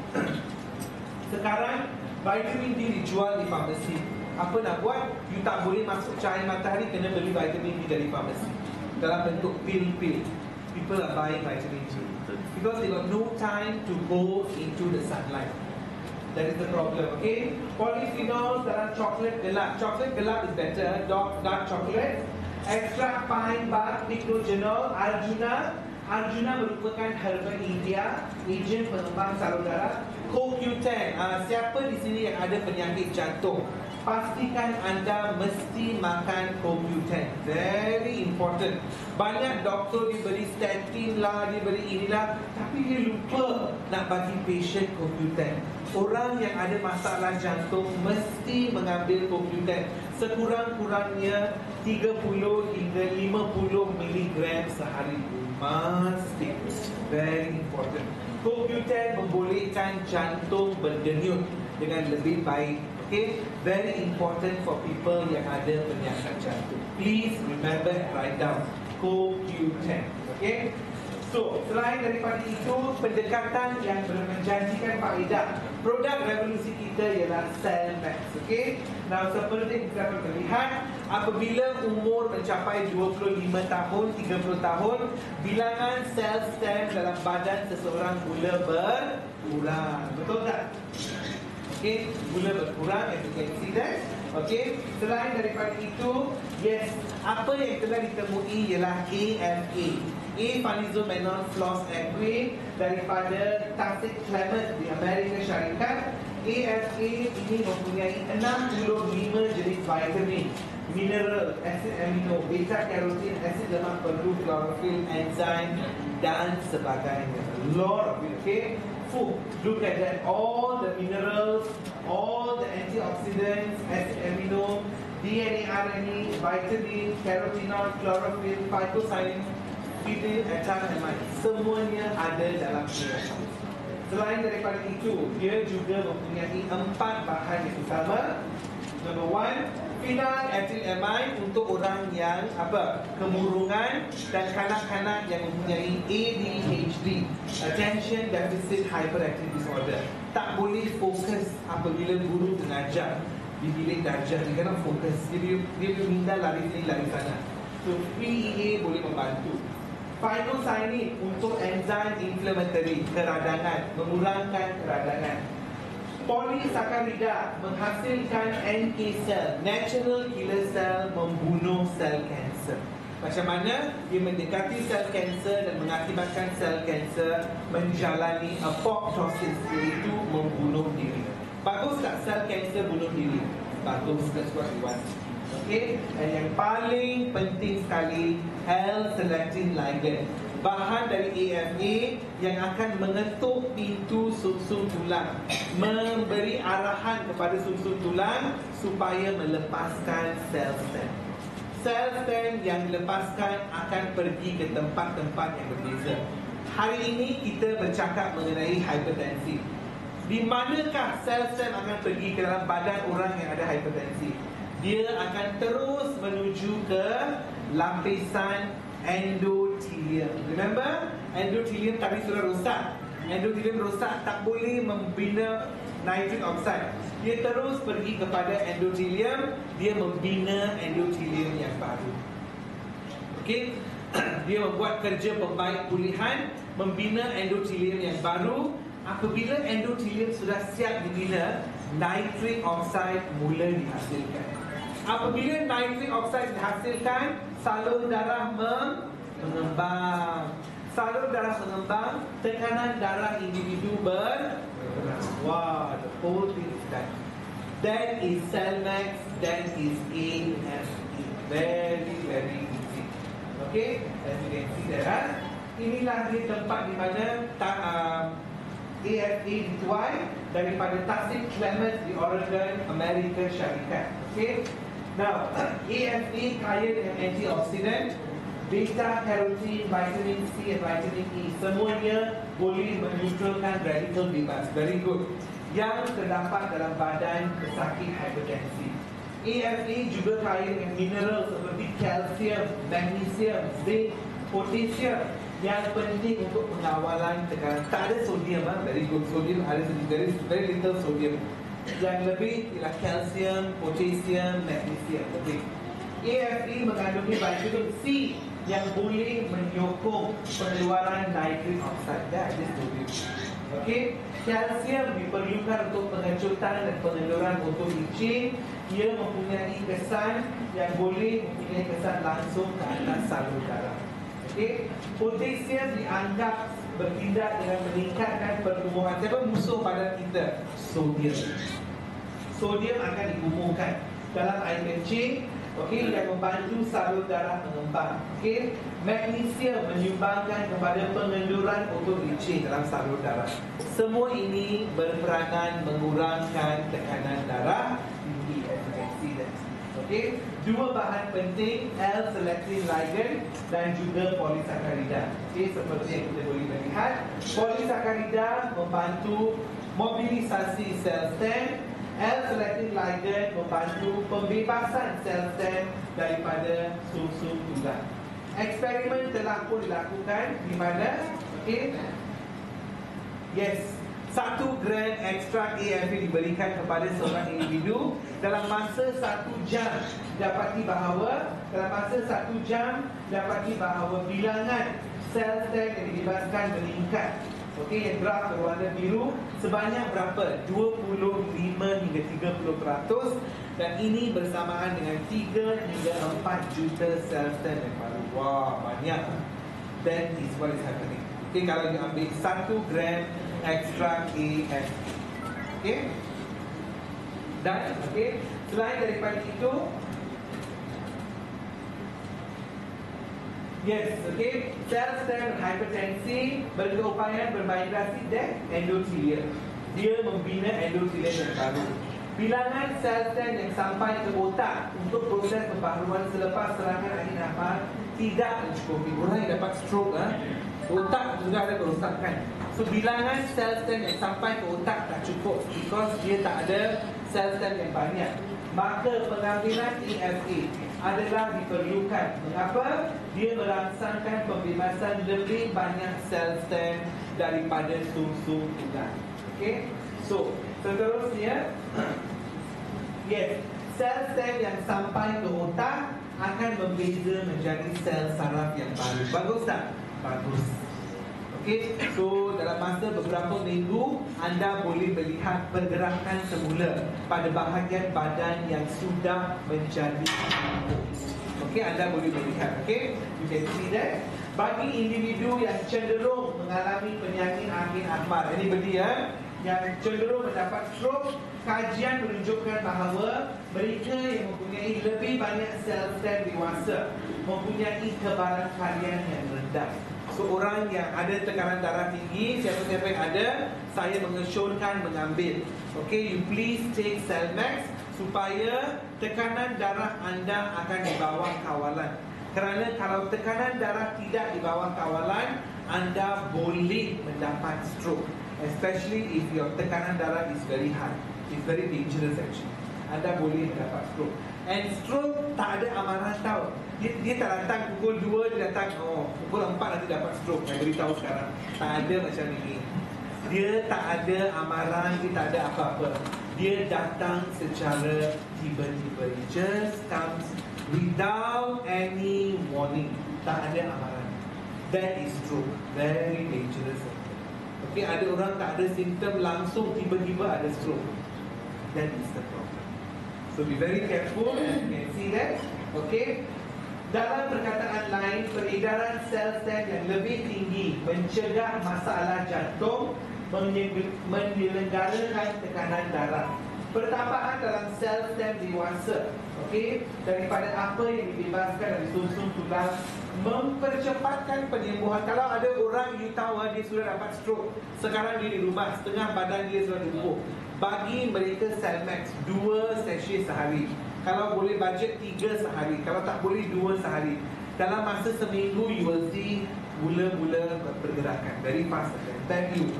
Sekarang Vitamin D dijual di farmasi. Apa nak buat? You tak boleh masuk cahaya matahari, kena beli vitamin D dari farmasi dalam bentuk pil-pil. People are buying vitamin D because they got no time to go into the sunlight. That is the problem, okay? Polyphenols dalam coklat gelap. Coklat gelap is better, dark chocolate. Extract pine bark, picrogenol, arjuna. Arjuna merupakan herba India, ejen pengembang salur darah. CoQ10. Siapa di sini yang ada penyakit jantung? Pastikan anda mesti makan CoQ10. Very important. Banyak doktor diberi statin lah, diberi inilah, tapi dia lupa nak bagi patient CoQ10. Orang yang ada masalah jantung mesti mengambil CoQ10. Sekurang-kurangnya 30 hingga 50 miligram sehari. Mesti. Very important. CoQ10 membolehkan jantung berdenyut dengan lebih baik. Okay, very important for people yang ada penyakit jantung. Please remember and write down CoQ10. Okay. So, selain daripada itu, pendekatan yang menjanjikan faedah. Produk revolusi kita ialah Cellmax. Okay. Now, seperti kita terlihat, apabila umur mencapai 25 tahun, 30 tahun, bilangan sel stem dalam badan seseorang mula berkurang. Betul tak? Okay, mula berkurang, as you can see that. Okay, selain daripada itu, yes, apa yang telah ditemui ialah AFA, A-Phanizomenon Floss Equi daripada Tasik Clement di Amerika Syarikat. AFA ini mempunyai 65 jenis vitamin, mineral, asid amino, beta karotin, asid lemak perlu, klorofil, enzim dan sebagainya. A lot of it, okay? Look at that, all the minerals, all the antioxidants, acid amino, DNA, RNA, vitamin, carotenoid, chlorophyll, phytocyanin, phytin, ethanamide, semuanya ada dalam AFA. Selain daripada itu, dia juga mempunyai 4 bahan yang utama. Number 1, phenylethylamine untuk orang yang kemurungan dan kanak-kanak yang mempunyai ADHD, Attention Deficit Hyperactive Disorder. Tak boleh fokus apabila guru mengajar di bilik darjah. Dia kena fokus. Dia minda lari sini lari sana. So PEA boleh membantu. Phytocyanin untuk enzim inflammatory, keradangan, mengurangkan keradangan. Polysaccharida menghasilkan NK cell, natural killer cell, membunuh sel kanser. Macam mana dia mendekati sel kanser dan mengakibatkan sel kanser menjalani apoptosis, iaitu membunuh diri. Bagus tak sel kanser bunuh diri? Bagus, that's what we want. Okay, dan yang paling penting sekali, L-selectin ligand, bahan dari AFA yang akan mengetuk pintu sumsum tulang, memberi arahan kepada sumsum tulang supaya melepaskan sel stem. Sel stem yang dilepaskan akan pergi ke tempat-tempat yang berbeza. Hari ini kita bercakap mengenai hipertensi. Di manakah sel stem akan pergi ke dalam badan orang yang ada hipertensi? Dia akan terus menuju ke lapisan endothelium. Remember? Endothelium tadi sudah rosak. Endothelium rosak, tak boleh membina nitric oxide. Dia terus pergi kepada endothelium. Dia membina endothelium yang baru. Okey? Dia membuat kerja pembaik pulihan, membina endothelium yang baru. Apabila endothelium sudah siap dibina, nitric oxide mula dihasilkan. Apabila nitric oxide dihasilkan, salur darah mengembang. Salur darah mengembang, tekanan darah individu berkurang. Wow, the whole thing is done. That is Cellmax, that is AFA. Very, very easy. Okay, as you can see there, inilah dia tempat di mana AFA dituai daripada Tasik Clement di Oregon, Amerika Syarikat. Okay. Now, AFA kaya dengan antioksidan, beta carotene, vitamin C dan vitamin E. Semuanya boleh menetralkan radikal bebas. Very good. Yang terdapat dalam badan pesakit hipertensi. AFA juga kaya dengan mineral seperti kalsium, magnesium, zinc, potasium. Yang penting untuk pengawalan tekanan. Tak ada sodium, very good. Sodium ada sedikit, very little sodium. Yang lebih ialah kalsium, potasium, magnesium. Lebih. AFE mengandungi vitamin C yang boleh menyokong pengeluaran nitric oxide. That is sodium. Okey, kalsium diperlukan untuk pengecutan dan pengeluaran otot licin. Ia mempunyai kesan yang boleh mempunyai kesan langsung ke atas salur darah. Okey, potasium dianggap bertindak dengan meningkatkan pertumbuhan. Siapa musuh badan kita? Sodium. Sodium akan dikumpulkan dalam air kencing. Okey, yang membantu salur darah mengembang. Okey, magnesium menyumbangkan kepada pengenduran otot licin dalam salur darah. Semua ini berperanan mengurangkan tekanan darah tinggi. Okey, dua bahan penting, L-selectin ligand dan juga polisakarida. Okey, seperti yang kita boleh melihat, polisakarida membantu mobilisasi sel stem. L-selectin ligand membantu pembebasan sel stem daripada sumsum tulang. Eksperimen telah pun dilakukan di mana, okey, yes, 1 gram ekstrak AFE diberikan kepada seorang individu. Dalam masa 1 jam dapati bahawa bilangan sel stem yang dibebaskan meningkat. Okey, yang graf berwarna biru sebanyak berapa? 25 hingga 30%, dan ini bersamaan dengan 3 hingga 4 juta sel stem yang baru. Wah, banyak. That is what is happening. Okey, kalau you ambil 1 gram ekstrak AFE. Okey? Dan okey, selain daripada itu, yes, okay. Sel stem hipertensi berkeupayaan bermigrasi dan endothelium. Dia membina endothelium yang baru. Bilangan sel stem yang sampai ke otak untuk proses pembaharuan selepas serangan angin akhbar tidak mencukupi. Orang yang dapat stroke, otak juga ada kerosakan. So bilangan sel stem yang sampai ke otak tak cukup because dia tak ada sel stem yang banyak. Maka pengambilan AFE adalah diperlukan. Mengapa? Dia merangsangkan pembebasan lebih banyak sel stem daripada sumsum tulang. Okey? So, seterusnya, yes, sel stem yang sampai ke otak akan berbeza menjadi sel saraf yang baru. Bagus tak? Bagus. Okey, so dalam masa beberapa minggu anda boleh melihat pergerakan semula pada bahagian badan yang sudah menjadi gemuk. Okey, anda boleh melihat. Okey, you can see that. Bagi individu yang cenderung mengalami penyakit angin akhbar, ini benda yang cenderung mendapat stroke, kajian menunjukkan bahawa mereka yang mempunyai lebih banyak sel stem dewasa mempunyai kebaran kalian yang rendah. Seorang yang ada tekanan darah tinggi, siapa-siapa yang ada, saya mengesyorkan mengambil. Okay, you please take Selmax supaya tekanan darah anda akan di bawah kawalan. Kerana kalau tekanan darah tidak di bawah kawalan, anda boleh mendapat stroke. Especially if your tekanan darah is very high. It's very dangerous actually. Anda boleh mendapat stroke. And stroke tak ada amaran tau. Dia tak datang pukul 2, dia datang pukul 4 nanti dapat stroke. Saya beritahu sekarang, tak ada macam ini. Dia tak ada amaran, dia tak ada apa-apa. Dia datang secara tiba-tiba. It just comes without any warning. Tak ada amaran. That is stroke. Very dangerous. Okay, ada orang tak ada simptom langsung tiba-tiba ada stroke. That is the problem. So be very careful, and you can see that. Okay. Dalam perkataan lain, peredaran sel stem yang lebih tinggi mencegah masalah jantung, menyelenggarakan tekanan darah. Pertambahan dalam sel stem dewasa, okey, daripada apa yang dibebaskan dari sumsum tulang mempercepatkan penyembuhan. Kalau ada orang you tahu dia sudah dapat stroke, sekarang dia di rumah, setengah badan dia sudah lumpuh, bagi mereka Selmax 2 sachet sehari. Kalau boleh budget 3 sehari, kalau tak boleh 2 sehari. Dalam masa seminggu you will see mula-mula pergerakan very fast. Thank you.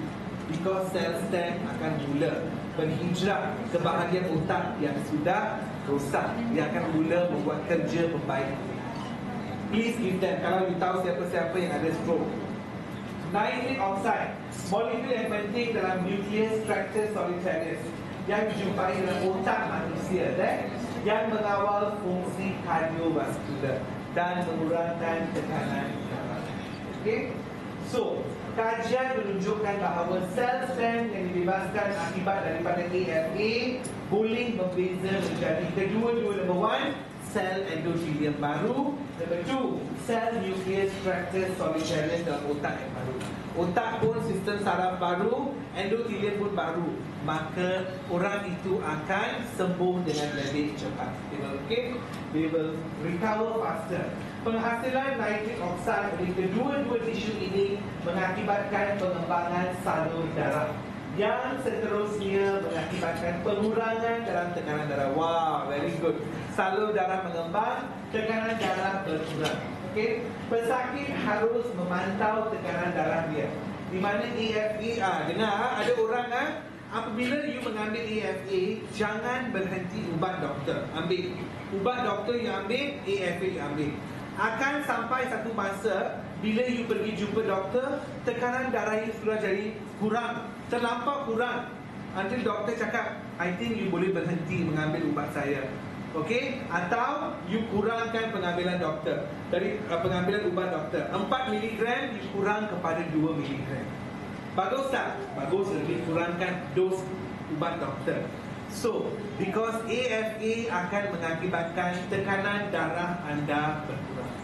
Because sel stem akan mula berhijrah ke bahagian otak yang sudah rosak. Dia akan mula membuat kerja membaik. Please give them. Kalau you tahu siapa-siapa yang ada stroke. Nitric oxide, molekul yang penting dalam nucleus tractus solitarius. yang dijumpai dalam otak manusia yang mengawal fungsi kardiovaskular dan mengurangkan tekanan darah. Okey. So, kajian menunjukkan bahawa sel-sel yang dibebaskan akibat daripada AFA boleh membeza menjadi kedua-dua. Number one, sel endothelium baru. Number two, sel nucleus tractus solitarius dalam otak yang baru. Otak pun sistem saraf baru, endothelium pun baru. Maka orang itu akan sembuh dengan lebih cepat. They will recover faster. Penghasilan nitrik oksida dari kedua-dua tisu ini mengakibatkan pengembangan salur darah yang seterusnya mengakibatkan pengurangan dalam tekanan darah. Wow, very good. Salur darah mengembang, tekanan darah berkurang. Okey, pesakit harus memantau tekanan darah dia. Di mana AFA, dengar ada orang apabila you mengambil AFA, jangan berhenti ubat doktor. Ambil ubat doktor yang ambil, AFA yang ambil. Akan sampai satu masa bila you pergi jumpa doktor, tekanan darah you sudah jadi kurang, terlampau kurang. Until doktor cakap, I think you boleh berhenti mengambil ubat saya. Okey, atau you kurangkan pengambilan doktor dari pengambilan ubat doktor 4 mg you kurang kepada 2 mg. Bagus tak? Bagus, lebih kurangkan dos ubat doktor. So, because AFA akan mengakibatkan tekanan darah anda berkurang.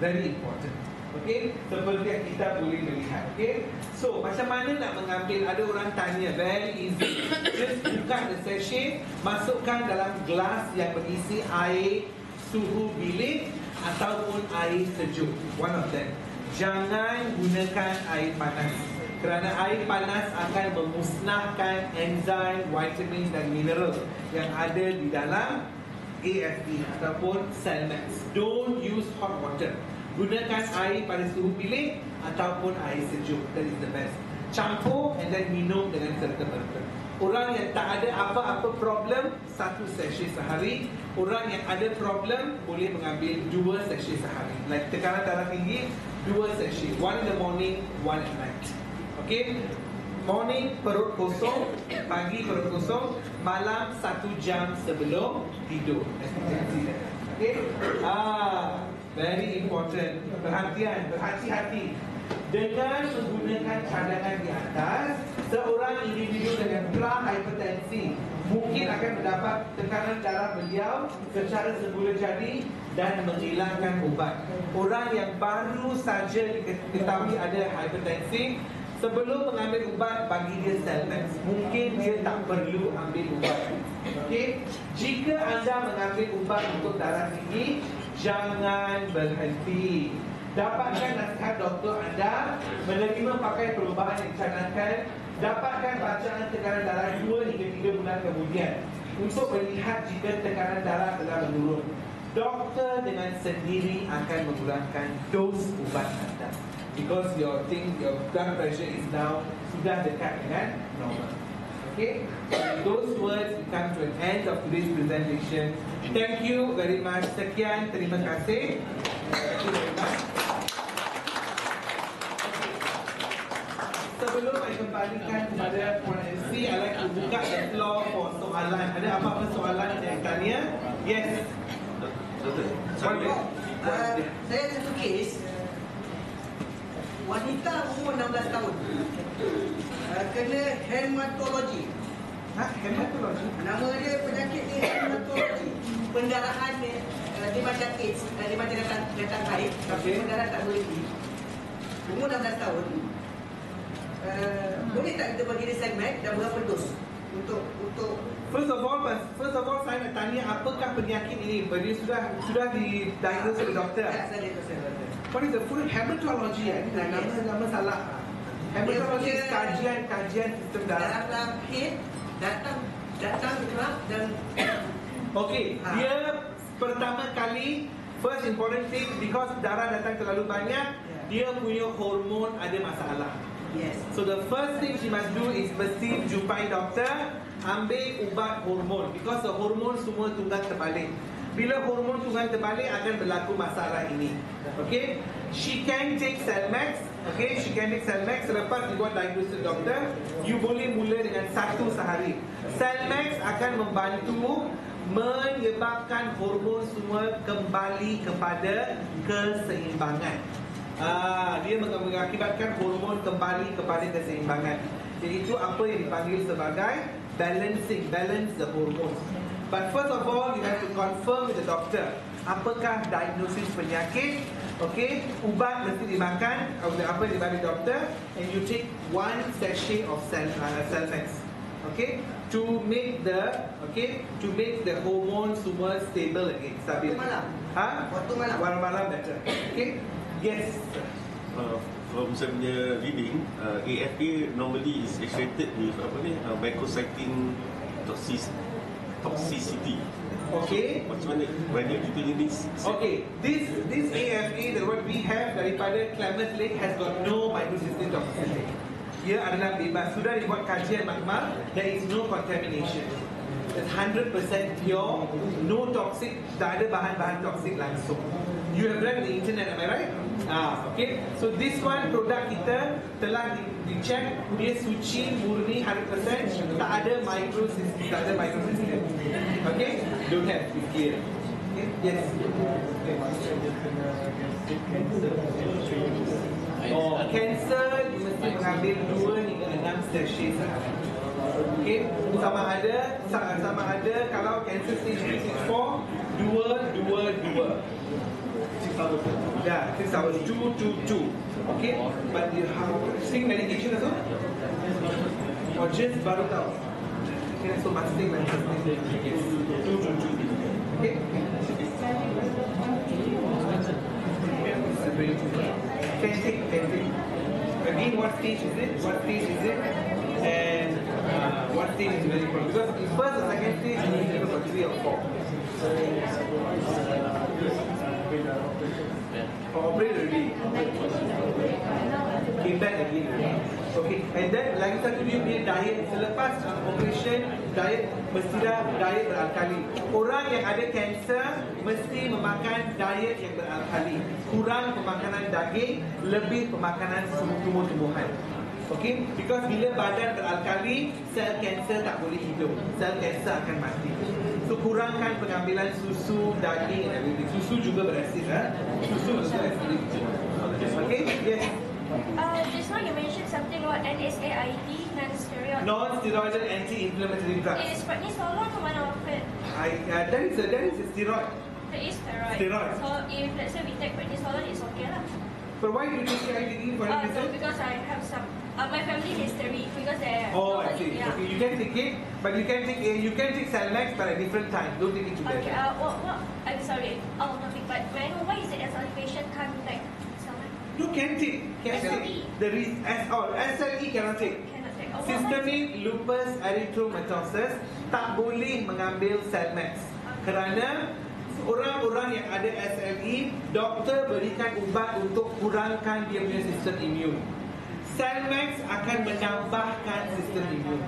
Very important. Okey, seperti yang kita boleh melihat. Okey, so macam mana nak mengambil? Ada orang tanya, very easy. Just buka the sachet, masukkan dalam gelas yang berisi air suhu bilik ataupun air sejuk. One of them. Jangan gunakan air panas, kerana air panas akan memusnahkan enzim, vitamin dan mineral yang ada di dalam AFE ataupun Cellmax. Don't use hot water. Gunakan air pada suhu bilik ataupun air sejuk. That is the best. Campur and then minum dengan serta-merta. Orang yang tak ada apa-apa problem, 1 sachet sehari. Orang yang ada problem boleh mengambil 2 sachet sehari. Like tekanan darah tinggi, 2 sachet. 1 in the morning, 1 at night. Okay, morning perut kosong, pagi perut kosong, malam 1 jam sebelum tidur. Okay, very important. Perhatian, berhati-hati. Dengan menggunakan cadangan di atas, seorang individu dengan prahipertensi mungkin akan mendapat tekanan darah beliau secara semula jadi dan menghilangkan ubat. Orang yang baru saja diketahui ada hipertensi, sebelum mengambil ubat, bagi dia Cellmax. Mungkin dia tak perlu ambil ubat. Okey, jika anda mengambil ubat untuk darah tinggi, jangan berhenti. Dapatkan nasihat doktor anda, menerima pakai perubahan yang dicanangkan, dapatkan bacaan tekanan darah 2 hingga 3 bulan kemudian untuk melihat jika tekanan darah telah menurun. Doktor dengan sendiri akan mengurangkan dos ubat anda. Because your blood pressure is now sudah dekat dengan normal. Okay, so with those words we come to an end of today's presentation. Thank you very much. Sekian, terima kasih. Thank you very much. Sebelum saya kembalikan kepada Puan MC, I like to buka the floor for soalan. Ada apa-apa soalan yang tanya? Yes. Saya satu kes wanita umur 16 tahun kena hematologi. Hematologi? Nama dia penyakit ni hematologi. Pendarahan dia macam AIDS, dia macam datang air, tapi pendarahan tak boleh pergi. Umur 16 tahun. Boleh tak kita bagi dia Cellmax dan berapa dos untuk First of all saya nak tanya, apakah penyakit ini? Beliau sudah didiagnose oleh doktor. Ya, saya doktor. What is the full hematology? Nama salah. Hematologi kajian sistem darah. Darah lahir datang kerap dan Okey, dia pertama kali, first important thing, because darah datang terlalu banyak, dia punya hormon ada masalah. yes. So the first thing she must do is mesti jumpai doktor, ambil ubat hormon, because the hormon semua tunggang terbalik. Bila hormon tunggang terbalik akan berlaku masalah ini. Okey, she can take Selmax. Okay, she can take Selmax. Selepas dibuat diagnosis doktor, you boleh mula dengan 1 sehari. Selmax akan membantu menyebabkan hormon semua kembali kepada keseimbangan. Dia mengakibatkan hormon kembali kepada keseimbangan. Iaitu apa yang dipanggil sebagai balance the hormones. But first of all, you have to confirm with the doctor apakah diagnosis penyakit. Okay, ubat mesti dimakan. Apa yang dibagi doktor, and you take 1 sachet of Selmax. Okay, to make the hormone semua stable again, stabil. Waktu malam? Waktu malam? Malam better. Okay, yes. From saya punya reading, AFA normally is associated with macrocycline toxicity. Okay. Macam mana banding between this? Okay, this AFA that what we have daripada Klamath Lake has got no microcystin toxicity. Ia adalah bebas. Sudah dibuat kajian makmal, there is no contamination. It's 100% pure, no toxic, tak ada bahan-bahan toksik langsung. You have read the internet, am I right? Okay. So this one produk kita telah dicek, dia suci, murni 100%, tak ada microcystin, Okay, don't have, be clear. Okay. Yes. Cancer you mesti mengambil 2 hingga 6 sachet sehari. Okay, sama ada kalau cancer stage 3, 6, 4, 2. Yeah, 6 hours, 2. Okay, but you have take medication also? Or just baru tahu? Okay, so must take medication. 2. Okay. Can take. Again, what stage is it? And what stage is very important? Because the first or second stage you need to go for 3 or 4. Operate already. Came back again. Okay, and then lagi satu dia punya diet. Selepas operation, diet mestilah diet beralkali. Orang yang ada kanser mesti memakan diet yang beralkali. Kurang pemakanan daging, lebih pemakanan tumbuh-tumbuhan. Okay, because bila badan beralkali, sel kanser tak boleh hidup. Sel kanser akan mati. So kurangkan pengambilan susu, daging dan everything. Susu juga berasid, Susu juga acidic. Okay, yes. Just now you mentioned something about NSAID, non-steroidal. Non-steroidal anti-inflammatory drugs. Is prednisolone one of it? That is a steroid. There is steroid. Steroid. So if let's say we take prednisolone, it's okay lah. But why do you take IDD for any So reason? because I have some, my family history, because they. Oh, I see. Yeah. Okay, you can take it, but you can take Selmax but at different times. Don't take it together. Okay. What? I'm sorry. Out of topic, but may I know why is it as a patient can't take Selmax? You can take. SLE. SLE cannot take. Cannot take. Systemic lupus erythematosus tak boleh mengambil Selmax kerana orang-orang yang ada SLE, doktor berikan ubat untuk kurangkan dia punya sistem imun. Selmax akan menambahkan sistem imun.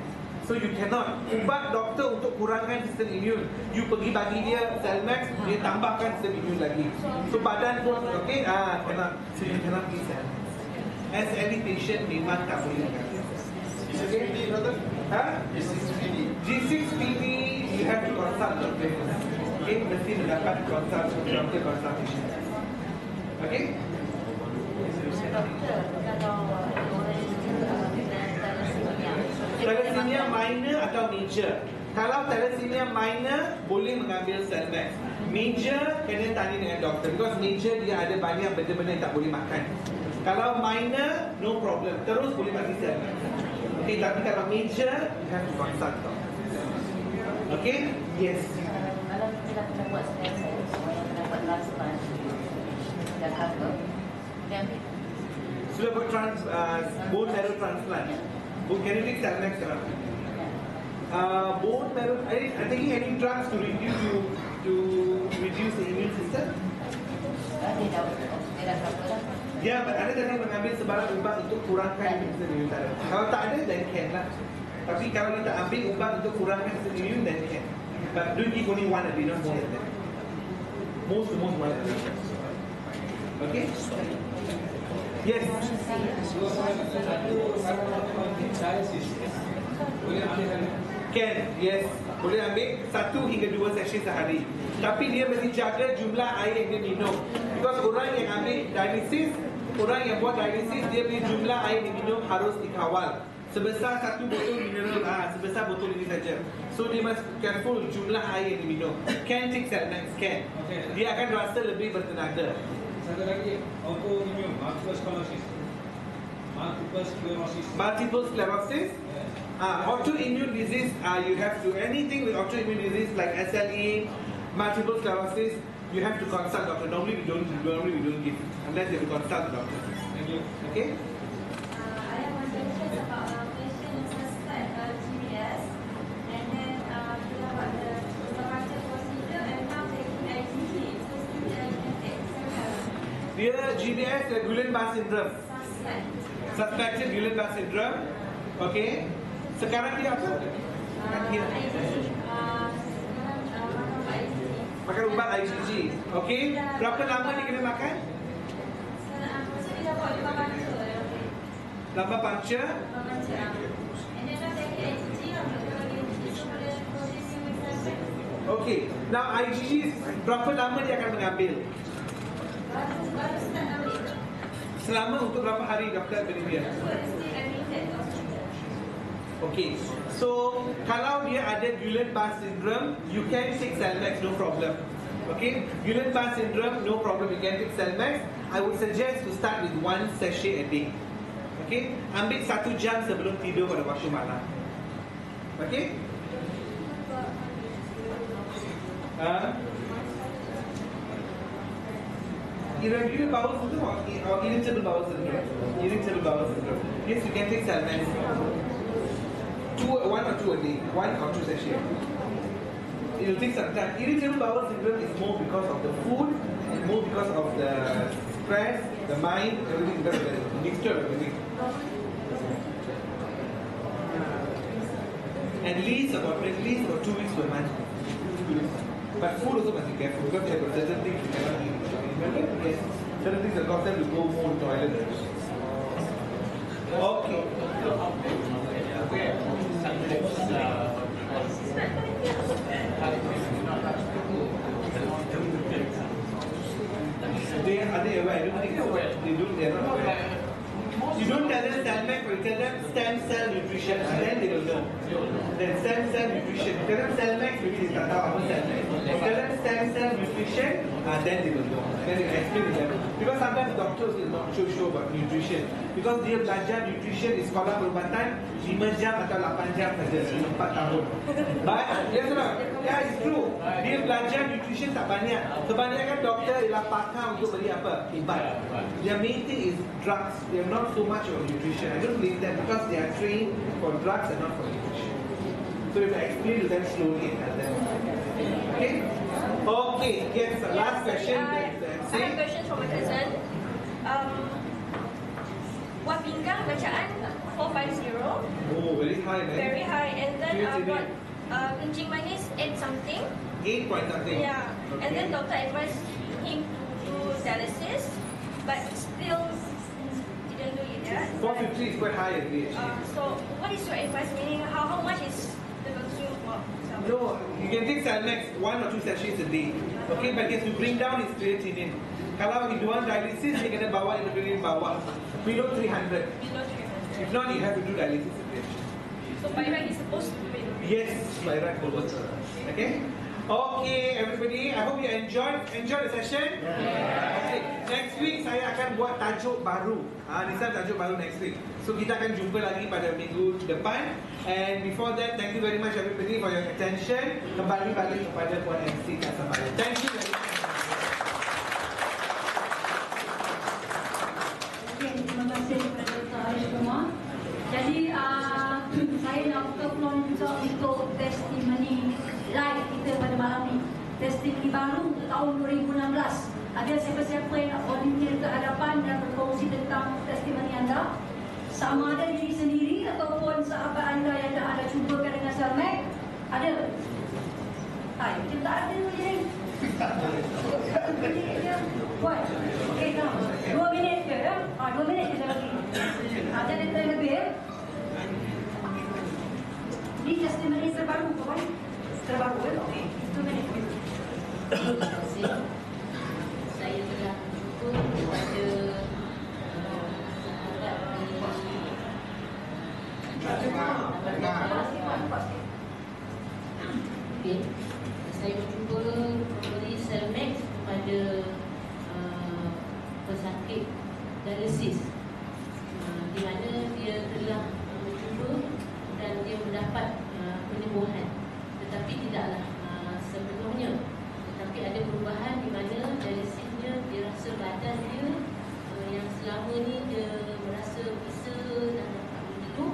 So you cannot. Ubat doktor untuk kurangkan sistem imun, you pergi bagi dia Selmax, dia tambahkan sistem imun lagi. So badan pun okay, cannot. So you cannot give Selmax. SLE patient memang tak boleh mengambil. G6PD, brother? G6PD, you have to consult doctor. Okay, mesti mendapat consult doctor consultation. Okay? Thalassemia minor atau major. Kalau thalassemia minor, boleh mengambil Selmax. Major, kena tanya dengan doktor. Because major dia ada banyak benda-benda yang tak boleh makan. Kalau minor, no problem. Terus boleh bagi Selmax. Okay, tapi kalau major, you have to consult doctor. Okay? Yes. Kalau kita dah buat stem cell, kita buat transplant, dah cover, dan Sudah buat bone marrow transplant. Can you take Selmax sekarang? Bone marrow, are you taking any drugs to reduce the immune system? dia dah cover lah. Ya, but ada tadi mengambil sebarang ubat untuk kurangkan sistem imun tadi. Kalau tak ada, then can lah. Tapi kalau kita ambil ubat untuk kurangkan sistem imun, then can. But don't give only one a day, not more than that. Most one a day. Okay? Yes. Can, yes. Boleh ambil 1 hingga 2 session sehari. Tapi dia mesti jaga jumlah air yang dia minum. Because orang yang ambil dialysis, orang yang buat dialysis, dia punya jumlah air yang minum harus dikawal. Sebesar 1 botol mineral, sebesar botol ini saja. So dia must careful jumlah air yang diminum. Can take Selmax, can. Dia akan rasa lebih bertenaga. Satu lagi, autoimmune, multiple sclerosis. Multiple sclerosis. Autoimmune disease, you have to, anything with autoimmune disease like SLE, multiple sclerosis, you have to consult doctor. Normally we don't give unless you have to consult the doctor. Thank you. Okay? I have one question about patient suspect GBS, and then about the ultraviolet procedure and now taking IgG. So still can take several. Dia GBS, Guillain-Barré syndrome. Suspect. Suspected Guillain-Barré syndrome. Okay? Sekarang dia apa? Dia makan ubat IgG. Okay? Berapa lama dia kena makan? Lama puncture. Okay. Now IgG berapa lama dia akan mengambil? Selama untuk berapa hari doktor beri dia? Okay, so kalau dia ada Guillain-Barré syndrome, you can take Selmax, no problem. Okay, Guillain-Barré syndrome, no problem, you can take Selmax. I would suggest to start with 1 sachet a day. Okay, ambil 1 jam sebelum tidur pada waktu malam. Okay? Irregular bowel syndrome or irritable bowel syndrome? Irritable bowel syndrome. Yes, you can take Selmax. 1 or 2 a day, 1 or 2 sessions. It will take some time. Irritable bowel syndrome is more because of the food, and more because of the stress, the mind, everything, because of the mixture of everything. At least about 2 weeks per month. But food also must be careful because there are certain things you cannot eat. Remember? Yes. Certain things that cause them to go more toilet. Okay. They are they aware? I don't think so. They are not aware. You don't tell them Selmax, but you tell them stem cell nutrition, and then they will know. Then stem cell nutrition. You tell them Selmax, maybe they start out about Selmax. You tell them stem cell nutrition, and then they will know. Then you explain to them. Because sometimes doctors will not so sure about nutrition. Because dia belajar nutrition di sekolah perubatan 5 jam atau 8 jam saja, 4 tahun. But, yes or not? Yeah, it's true. Dia belajar nutrition tak banyak. Kebanyakan doktor ialah pakar untuk beri apa? Ubat. Their main thing is drugs. They are not so much on nutrition. I don't believe that because they are trained for drugs and not for nutrition. So if I explain to them slowly and tell them. Okay? Okay, yes, last question. I have questions from my cousin. Buat pinggang bacaan 450. Oh, very high, man. Very high. And then buat kencing manis 8 something. 8 point something. Yeah. Okay. And then doctor advised him to do dialysis, but still didn't do it. Yeah. 450 is quite high actually. So what is your advice? Meaning how much is the consume for? No, you can take Selmax 1 or 2 sachets a day. Okay, but he has to bring down his creatinine. Kalau he want dialysis, dia kena bawa creatinine bawah below 300. Below 300. If not, you have to do dialysis again. So by right, he's supposed to do it. Yes, by right always. Okay. Okay, everybody. I hope you enjoyed the session. Okay. Next week saya akan buat tajuk baru. Nisa tajuk baru next week. So kita akan jumpa lagi pada minggu depan. And before that, thank you very much everybody for your attention. Kembali balik kepada Puan MC Kak Samaya. Thank you very much. Okay, terima kasih kepada Dr. Haris semua. Jadi saya nak buka peluang juga untuk testimoni live kita pada malam ni. Testimoni baru untuk tahun 2016. Ada siapa-siapa yang nak volunteer ke hadapan dan berkongsi tentang testimoni anda? Sama ada diri sendiri ataupun sahabat anda yang dah ada cubakan dengan Selmax? Ada? Hai, macam tak ada je. Buat. Okay, come. 2 minit ke? ya. 2 minit je lagi. Jadi kita lebih ya. Ini testimoni terbaru kawan. Terbaru kan? Okey. 2 minit. Terima kasih. Saya telah bersyukur kepada okay. Saya berjumpa memberi Selmex kepada pesakit dialisis di mana dia telah berjumpa dan dia mendapat penyembuhan, tetapi tidaklah sepenuhnya, tetapi ada perubahan di mana dialisisnya dia rasa badan dia yang selama ni dia merasa bisa dan tak boleh tidur,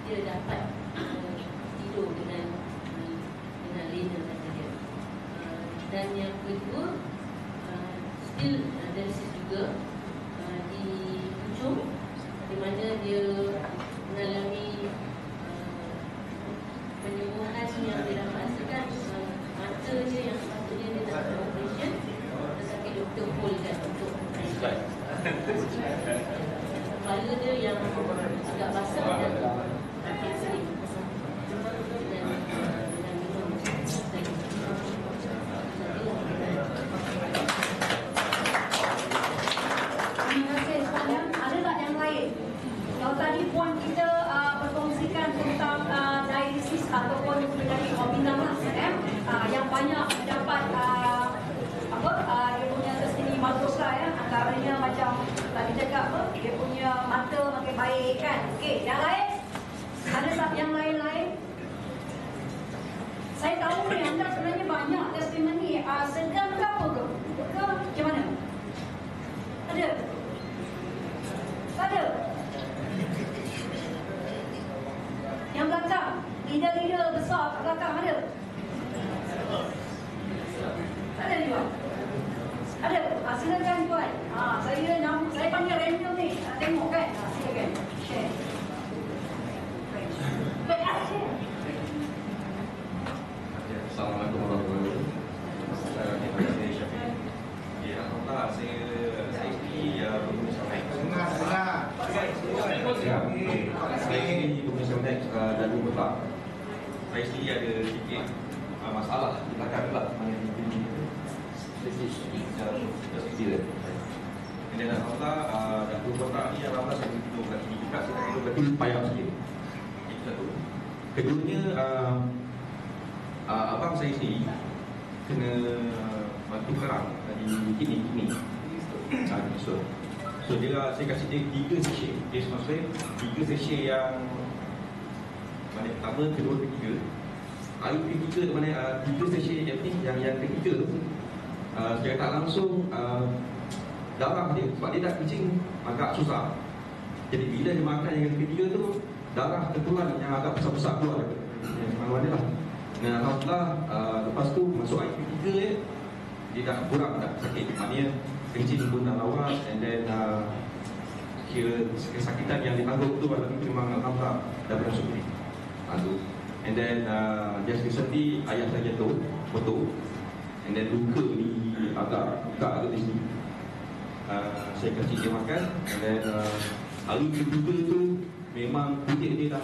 dia dapat tidur dengan lena kata dia. Dan yang kedua, still dialisis juga di hujung di mana dia mengalami penyembuhan yang dirasakan mata dia yang sepatutnya dia tak ada operation, tetapi doktor hold-kan untuk operation. Kepala dia yang agak basah dan makin sering. Terima kasih semuanya. Ada tak yang lain? Kalau tadi puan kita berkongsikan tentang dialisis ataupun dari Obinamas yang banyak mendapat dia punya testimoni bagus lah ya. Antaranya macam tadi cakap dia punya mata makin baik kan. Okey, yang lain? Ada tak yang lain-lain? Saya tahu ni anda sebenarnya banyak testimoni. Sedang ke apa ke? Ke macam mana? Ada? Ada? Yang belakang? Lidah-lidah besar kat belakang ada? Ada juga? Ada? Silakan tuan. Saya panggil random ni. Tengok kan? Silakan. Share. Share. Assalamualaikum warahmatullahi wabarakatuh. Terima kasih Syafiq. Ya, alhamdulillah saya sendiri pengguna Selmex. Saya sendiri pengguna Selmex dan Lumutlah. Saya sendiri ada sedikit masalah di belakang pula mana ini sedikit. Dan alhamdulillah dah 2 kotak ni alhamdulillah saya tidur kat sini juga. Saya tidur kat sini payah sikit. Itu satu. Keduanya abang saya sendiri kena batu kerang di kini. So dia saya kasih dia 3 session. Dia maksudnya 3 session yang mana pertama, kedua, ketiga. Hari ketiga mana 3 session yang ketiga tu secara tak langsung darah dia, sebab dia dah kencing agak susah. Jadi bila dia makan yang ketiga tu, darah terkeluar yang agak besar-besar keluar mana-mana lah. Dan alhamdulillah lepas tu masuk hari ketiga dia dah kurang dah sakit. Maknanya kencing pun dah lawas, and then kira kesakitan yang ditanggung tu memang alhamdulillah dah beransur pulih. And then just recently ayah saya jatuh, and then luka ni agak di sini. Saya kasih dia makan, and then hari ketiga tu memang kulit dia dah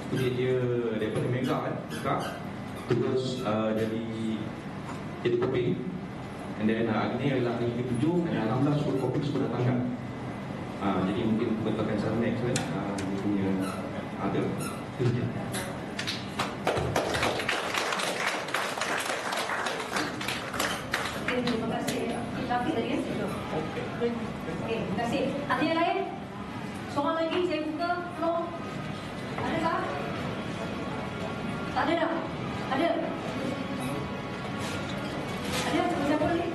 kulit dia daripada merah kan, buka terus jadi koping. And then hari ni adalah hari ke-7, dan alhamdulillah semua koping semua dah tangkap. Jadi mungkin betulkan Selmex kan dia punya ada kerja. Terima kasih. Kita tadi kan? Okey, terima kasih. Ada yang lain? Soalan lagi saya buka floor. Ada tak? Tak ada dah? Ada? Ada? Siapa lagi?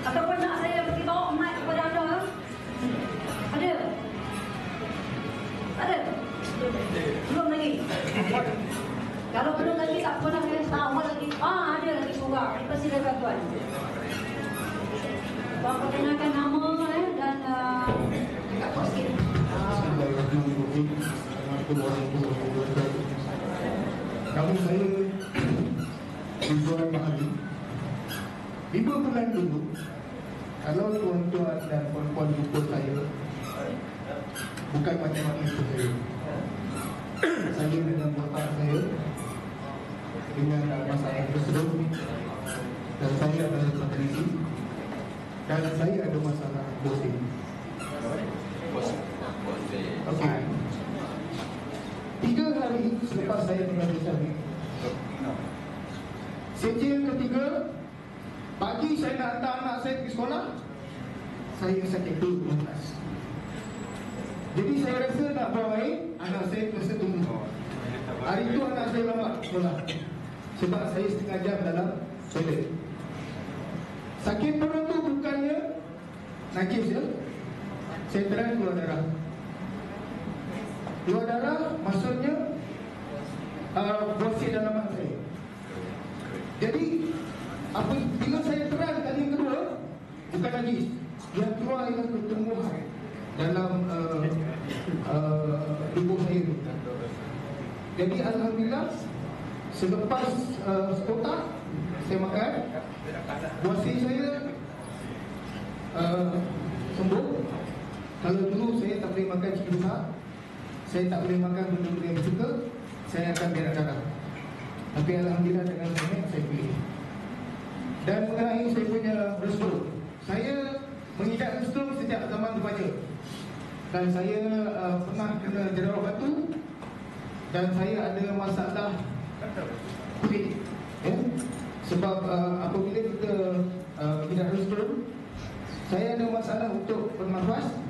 Ataupun nak saya pergi bawa mic kepada anda? Ada? Ada? Belum lagi? Kalau belum lagi tak apa dah, saya tahu lagi. Ada lagi seorang. Persilakan tuan. Tuan perkenalkan nama dan dekat tuan sikit. Nama saya Ridwan Mahadi. 5 bulan dulu, kalau tuan tuan-tuan dan puan-puan jumpa saya bukan macam-macam itu saya. Saya dengan bapa saya, dengan masalah tersebut, dan saya adalah peneliti, dan saya ada masalah bosin. Okey. 3 hari selepas saya mengambil sahih, sesi yang ketiga, pagi saya nak hantar anak saya pergi sekolah, saya sakit perut panas. Jadi saya rasa nak buang air, anak saya terasa tunggu. Hari itu anak saya lambat sekolah sebab saya setengah jam dalam toilet. Sakit perut tu bukannya najis ya. Saya terang keluar darah. Keluar darah maksudnya bosit dalaman saya. Jadi bila saya terang kali yang kedua, bukan najis, yang keluar ialah pertumbuhan dalam tubuh saya itu. Jadi alhamdulillah selepas sekotak saya makan, bosit saya sembuh. Kalau dulu saya tak boleh makan cili besar, saya tak boleh makan benda-benda yang bersuka, saya akan berak darah. Tapi alhamdulillah dengan semangat saya boleh. Dan mengenai saya punya restu, saya mengidap restu sejak zaman remaja. Dan saya pernah kena jerawat batu, dan saya ada masalah kulit ya? Sebab apabila kita mengidap restu, saya ada masalah untuk bernafas.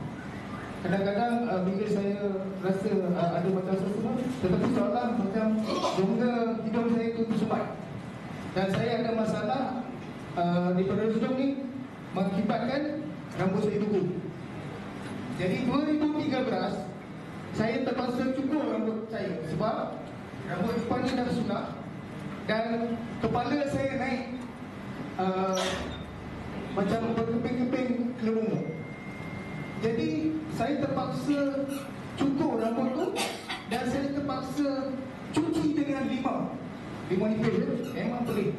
Kadang-kadang bila saya rasa ada macam sesuatu, tetapi seolah macam rongga hidung saya itu tersumbat. Dan saya ada masalah daripada hidung ni mengakibatkan rambut saya gugur. Jadi 2013 saya terpaksa cukur rambut saya sebab rambut depan ni dah sunat dan kepala saya naik macam berkeping-keping kelemu. Jadi saya terpaksa cukur rambut tu dan saya terpaksa cuci dengan limau nipis memang pelik.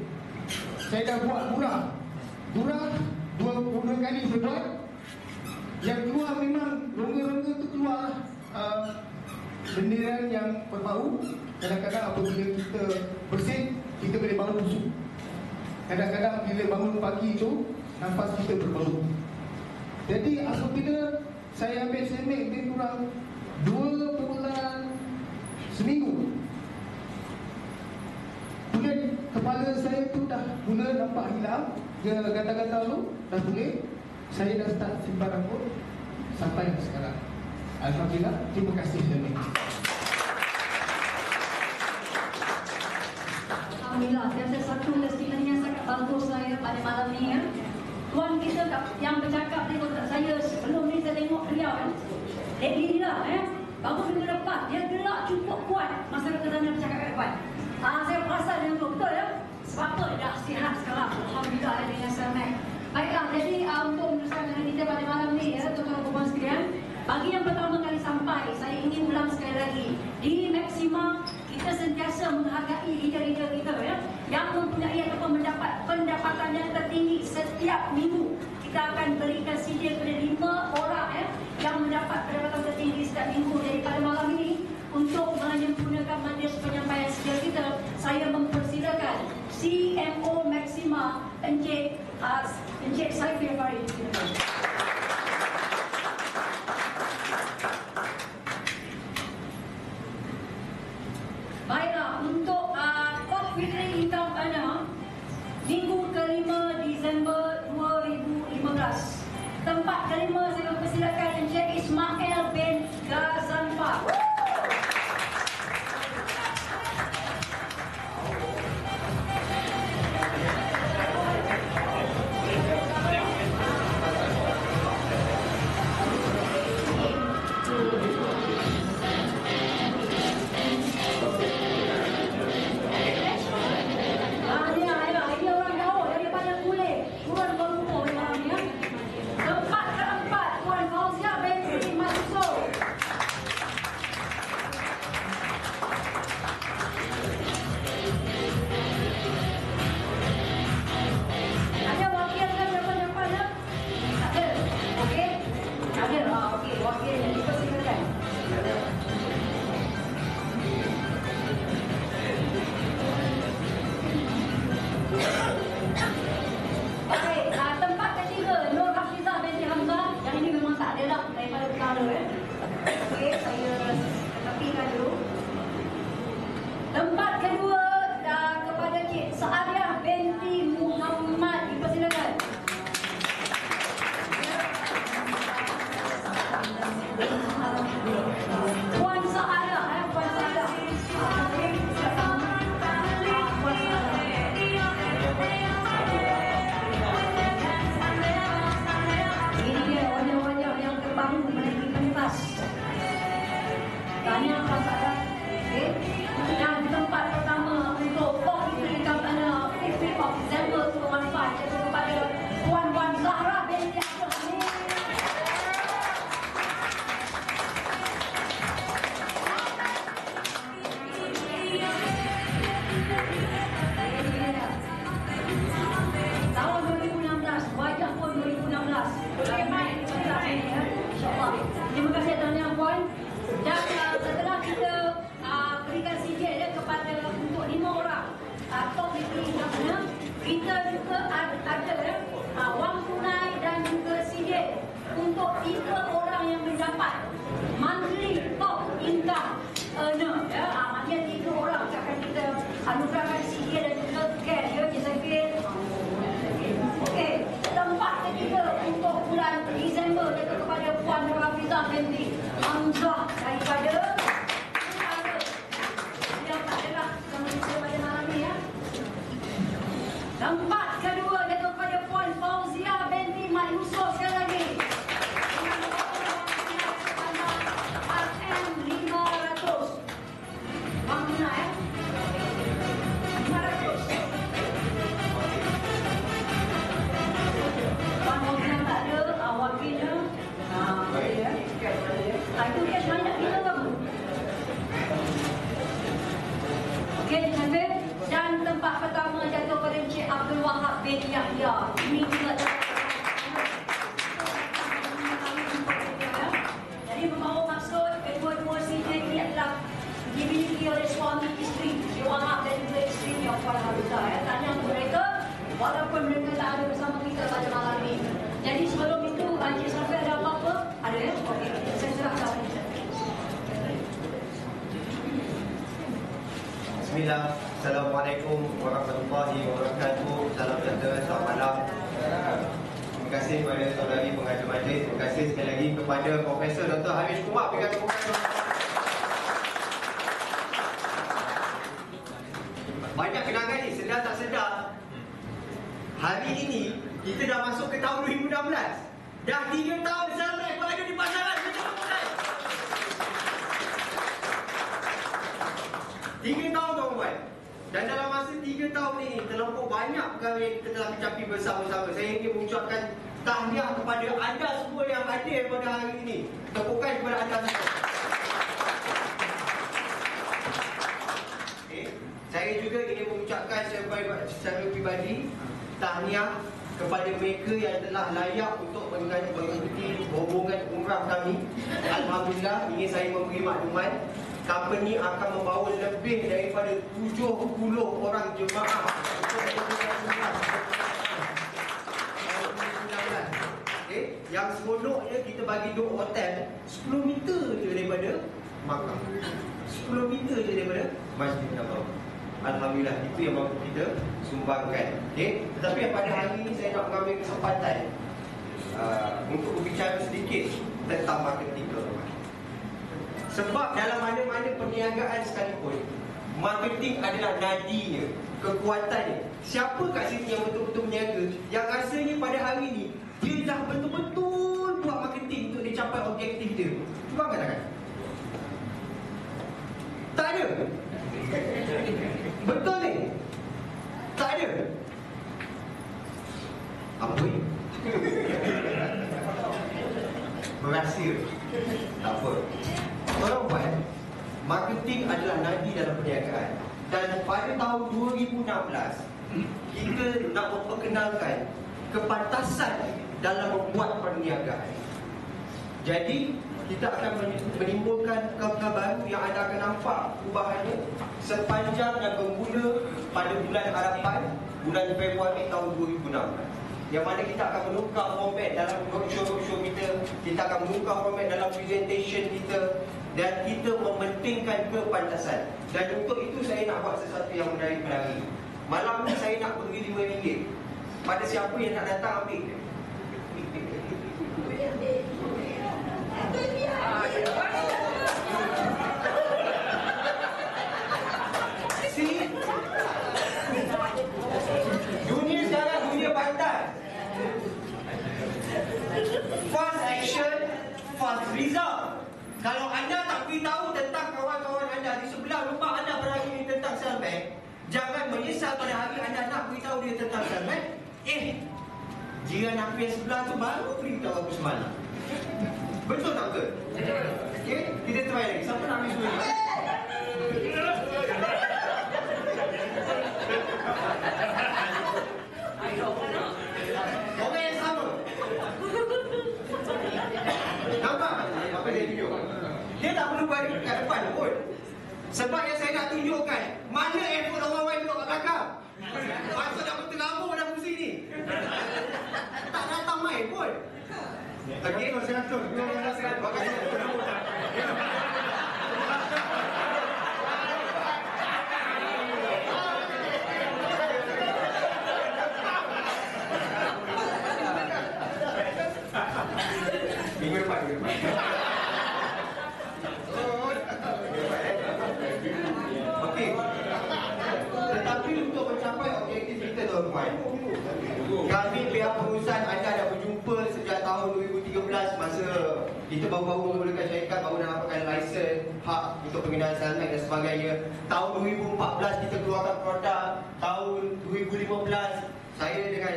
Saya dah buat Gurah 2 kali saya buat. Yang keluar memang rongga-rongga tu keluar benderan yang berbau. Kadang-kadang apabila kita bersih, kita boleh bau busuk. Kadang-kadang bila bangun pagi tu, nafas kita berbau. Jadi apabila saya ambil semik lebih kurang 2 bulan seminggu, kulit kepala saya tu dah mula nampak hilang, dia gatal-gatal tu dah boleh. Saya dah start simpan rambut sampai sekarang. Alhamdulillah, terima kasih semik. Alhamdulillah, saya rasa satu testimoni yang sangat bagus saya pada malam ni ya. Tuan kita yang bercakap tengok saya sebelum ni saya tengok beliau kan. Lady ni lah baru minggu lepas dia gerak cukup kuat masa kerana bercakap kat depan. Saya perasan dia betul ya. Sebab apa dah sihat sekarang. Alhamdulillah dengan sangat. Baiklah, jadi untuk meneruskan dengan kita pada malam ni ya, tuan-tuan dan puan sekalian. Bagi yang pertama kali sampai, saya ingin ulang sekali lagi. Di Maxima, kita sentiasa menghargai leader-leader kita ya, yang mempunyai ataupun mendapat pendapatan yang tertinggi setiap minggu. Kita akan berikan CD kepada 5 orang ya, yang mendapat pendapatan tertinggi setiap minggu. Jadi pada malam ini, untuk menyempurnakan majlis penyampaian skill kita, saya mempersilakan CMO Maxima Encik Saiful Farid. Baiklah, untuk Top Fitri Income Earner minggu ke-5 Disember 2015. Tempat ke-5 saya mempersilakan Encik Ismail bin Ghazanfar. wakilnya dipersilakan. Baik, tempat ketiga Nur Hafizah binti Hamzah. Yang ini memang tak ada lah daripada perkara Okey, saya tepikan dulu. Tempat kedua kepada Cik Saadiah binti Muhammad, dipersilakan. Puan Saadiah, Puan Saadiah. Ini dia wajah-wajah yang terbangun menaiki pentas. Tanya Puan Saadiah. Okey. Yang tempat pertama untuk Pokitri Kampana 5th of December 2015 iaitu kepada Puan Wan Zahra binti Abdul Hamid. Tahun 2016, wajah pun 2016. InsyaAllah. Terima kasih Tahniah Puan. Dan setelah kita berikan CJ kepada untuk 5 orang top dipilih namanya, kita juga ada wang tunai dan juga CJ untuk 3 orang yang mendapat monthly top income earner. Maknanya 3 orang akan kita anugerahkan CJ dan juga cash Jazakir. Okey, tempat ketiga untuk bulan Disember iaitu kepada Puan Nur Hafizah binti Hamzah daripada yang tak adalah yang kita pada malam ni ya. Tempat kedua iaitu kepada Puan Fauzia binti Mat Yusof sekali lagi. RM500. Wang tunai 500. Puan Fauzia tak ada, wakilnya. Itu cash banyak kita kamu. Okey, Nabil. Dan tempat pertama jatuh pada Encik Abdul Wahab bin Yahya. Ini juga jadi membawa maksud kedua-dua CJ ini adalah dimiliki oleh suami isteri Encik Wahab dan juga isteri yang Puan Hafizah. Tanya untuk mereka walaupun mereka tak ada bersama kita pada malam ini. Jadi sebelum itu Encik Safi ada apa-apa? Ada ya? Okey, saya serahkan. Bismillah. Assalamualaikum warahmatullahi wabarakatuh. Salam sejahtera, selamat malam. Terima kasih kepada saudari pengajar majlis. Terima kasih sekali lagi kepada Profesor Dr. Hamish Kumar. Banyak kenangan ni, sedar tak sedar. Hari ini kita dah masuk ke tahun 2016. Dah 3 tahun saya berada di pasaran. 3 tahun tuan-tuan. Dan dalam masa 3 tahun ini terlampau banyak perkara yang kita telah mencapai bersama-sama. Saya ingin mengucapkan tahniah kepada anda semua yang hadir pada hari ini. Tepukan kepada anda semua. Okay. Saya juga ingin mengucapkan secara pribadi tahniah kepada mereka yang telah layak untuk mengikuti rombongan umrah kami. Alhamdulillah, ingin saya memberi maklumat, company akan membawa lebih daripada 70 orang jemaah untuk okay. Yang seronoknya kita bagi duduk hotel 10 meter je daripada makam, 10 meter je daripada Masjid Nabawi. Alhamdulillah, itu yang mampu kita sumbangkan. Okay. Tetapi pada hari ini saya nak mengambil kesempatan untuk berbicara sedikit tentang marketing. Sebab dalam mana-mana perniagaan sekalipun, marketing adalah nadinya, kekuatannya. Siapa kat sini yang betul-betul berniaga, yang rasanya pada hari ini dia dah betul-betul buat marketing untuk dia capai objektif dia? Cuba angkat tangan. Tak ada. Betul ni? Tak ada. Apa ni? Berhasil. Tak apa. Tuan-tuan, marketing adalah nadi dalam perniagaan. Dan pada tahun 2016, kita nak memperkenalkan kepantasan dalam membuat perniagaan. Jadi kita akan menimbulkan kelab baru yang anda akan nampak perubahannya sepanjang dan bermula pada bulan harapan bulan Februari tahun 2016. Yang mana kita akan menukar format dalam roadshow kita, kita akan menukar format dalam presentation kita, dan kita mementingkan kepantasan. Dan untuk itu saya nak buat sesuatu yang menarik pada hari ini. Malam ni saya nak beri RM5. Pada siapa yang nak datang ambil? See? Dunia sekarang dunia pantas. Fast action, fast result. Kalau anda tak beritahu tentang kawan-kawan anda di sebelah rumah anda pada hari ini tentang Cellmax, jangan menyesal pada hari anda nak beritahu dia tentang Cellmax. Jiran aku yang sebelah tu baru beritahu aku semalam. Betul tak betul? Okey, kita try lagi. Siapa nak ambil semua ni? Orang yang sama. Nampak? Apa dia tunjuk? Dia tak perlu balik kat depan pun. Sebab yang saya nak tunjukkan, mana effort orang lain duduk kat belakang. Pasal dah berterabur dah kursi ni. Tak datang main pun. Okey, saya atur. Terima kasih. Minggu depan. Okey. Tetapi untuk mencapai objektif kita tuan-tuan, kami pihak perusahaan anda dah berjumpa sejak tahun 2013 masa kita baru-baru memulakan syarikat, baru nak dapatkan lesen, hak untuk penggunaan Cellmax dan sebagainya. Tahun 2014 kita keluarkan produk. Tahun 2015 saya dengan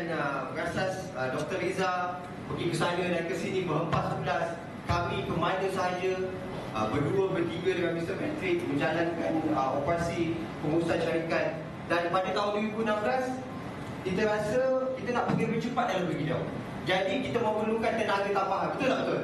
pengasas Dr. Riza pergi ke sana dan ke sini berhempas tugas. Kami ke mana sahaja, berdua bertiga dengan Mr. Patrick menjalankan operasi pengurusan syarikat. Dan pada tahun 2016 kita rasa kita nak pergi lebih cepat dalam pergi jauh. Jadi kita memerlukan tenaga tambahan. Betul tak betul?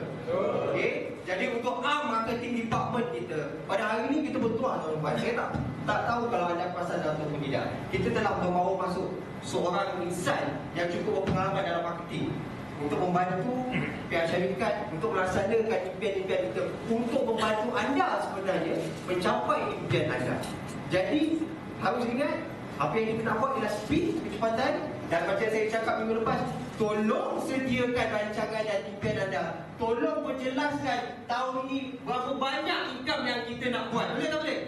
Okey. Jadi untuk marketing department kita pada hari ini kita bertuah tuan-tuan. Saya tak tahu kalau anda perasan ataupun tidak. Kita telah membawa masuk seorang insan yang cukup berpengalaman dalam marketing untuk membantu pihak syarikat untuk melaksanakan impian-impian kita, untuk membantu anda sebenarnya mencapai impian anda. Jadi harus ingat apa yang kita nak buat ialah speed, kecepatan. Dan macam saya cakap minggu lepas, tolong sediakan rancangan dan impian anda. Tolong perjelaskan tahun ini berapa banyak income yang kita nak buat. Boleh tak boleh?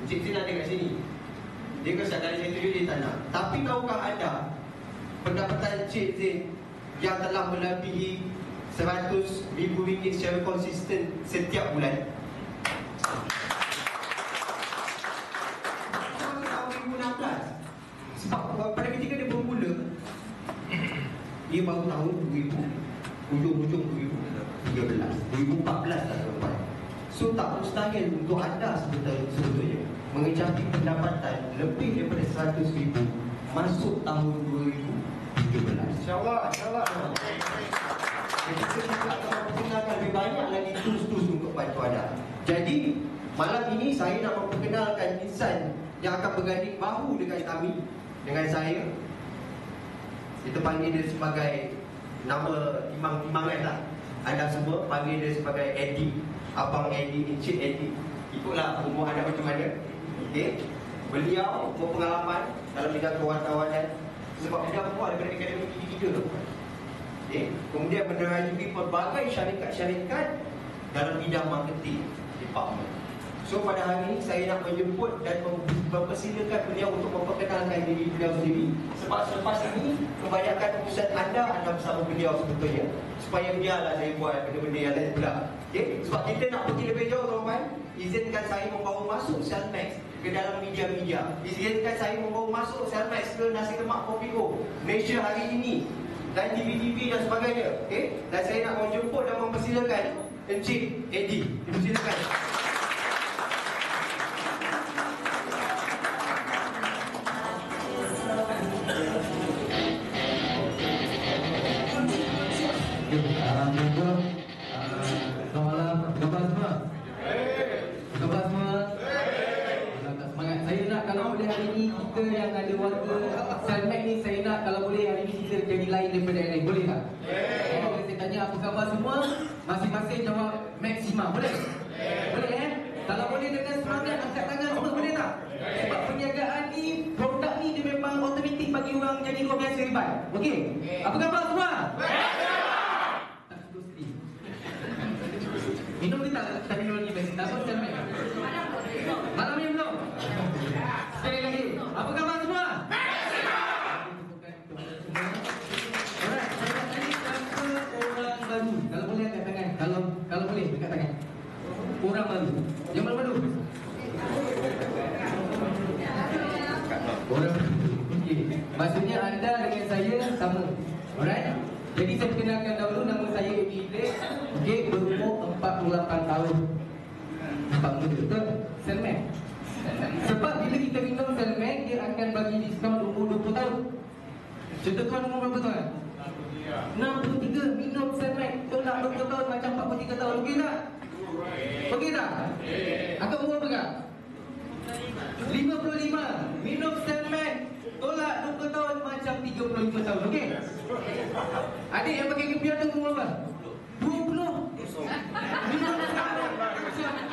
Encik Zin ada kat sini. Dia kata kali saya tunjuk dia tak nak. Tapi tahukah anda pendapatan Encik Zin yang telah melebihi RM100,000 secara konsisten setiap bulan? Sebab pada ketika dia bermula, dia baru tahun 2000, hujung-hujung 2013, 2014 tak sampai. So tak mustahil untuk anda sebetulnya mengecapi pendapatan lebih daripada RM100,000 masuk tahun 2017. InsyaAllah, insyaAllah. Jadi kita akan memperkenalkan lebih banyak lagi tools-tools untuk bantu anda. Jadi malam ini saya nak memperkenalkan insan yang akan berganding bahu dengan kami, dengan saya. Kita panggil dia sebagai nama timang-timangan lah. Anda semua panggil dia sebagai Eddie, Abang Eddie, Encik Eddie. Ikutlah umur anda macam mana. Okay. Beliau berpengalaman dalam bidang kewartawanan sebab beliau keluar daripada akademi tinggi 3 tu. Okay. Kemudian menerajui pelbagai syarikat-syarikat dalam bidang marketing department. So pada hari ini saya nak menjemput dan mempersilakan beliau untuk memperkenalkan diri beliau sendiri. Sebab selepas ini kebanyakan urusan anda bersama beliau sebetulnya. Supaya biarlah saya buat benda-benda yang lain pula. Okay? Sebab kita nak pergi lebih jauh tuan-tuan, izinkan saya membawa masuk Cellmax ke dalam media-media. Izinkan saya membawa masuk Cellmax ke Nasi Lemak Kopi O, Malaysia hari ini, dan TV-TV dan sebagainya. Okay? Dan saya nak menjemput dan mempersilakan Encik Eddie. Dipersilakan. Alhamdulillah. masing-masing jawab maksimum. Boleh? Boleh eh? Kalau boleh dengan semangat angkat tangan semua, boleh tak? Sebab perniagaan ni, produk ni dia memang automatik bagi orang jadi luar biasa hebat. Okey? Apa khabar semua? Tak suka sedih. Minum ke tak? Tak minum lagi best. Tak apa macam mana? Malam ni belum? Sekali lagi. Apa khabar semua? Alright, saya nak tanya siapa orang baru. Kalau boleh angkat tangan. Kalau boleh angkat tangan. Orang baru. Yang mana baru? Orang baru. Okey. Maksudnya anda dengan saya sama. Alright? Jadi saya perkenalkan dahulu, nama saya Amy Idris. Okey, berumur 48 tahun. Nampak muda, betul? Selman. Sebab bila kita minum Selman, dia akan bagi diskaun umur 20 tahun. Contoh tuan umur berapa tuan? 63, minum Selman, tolak 20 tahun macam 43 tahun. Okey tak? Okey tak? Atau umur berapa? 55, minum Selman, tolak 20 tahun macam 35 tahun. Okey? Adik yang pakai kepiah tu umur berapa? 20. Minum Selman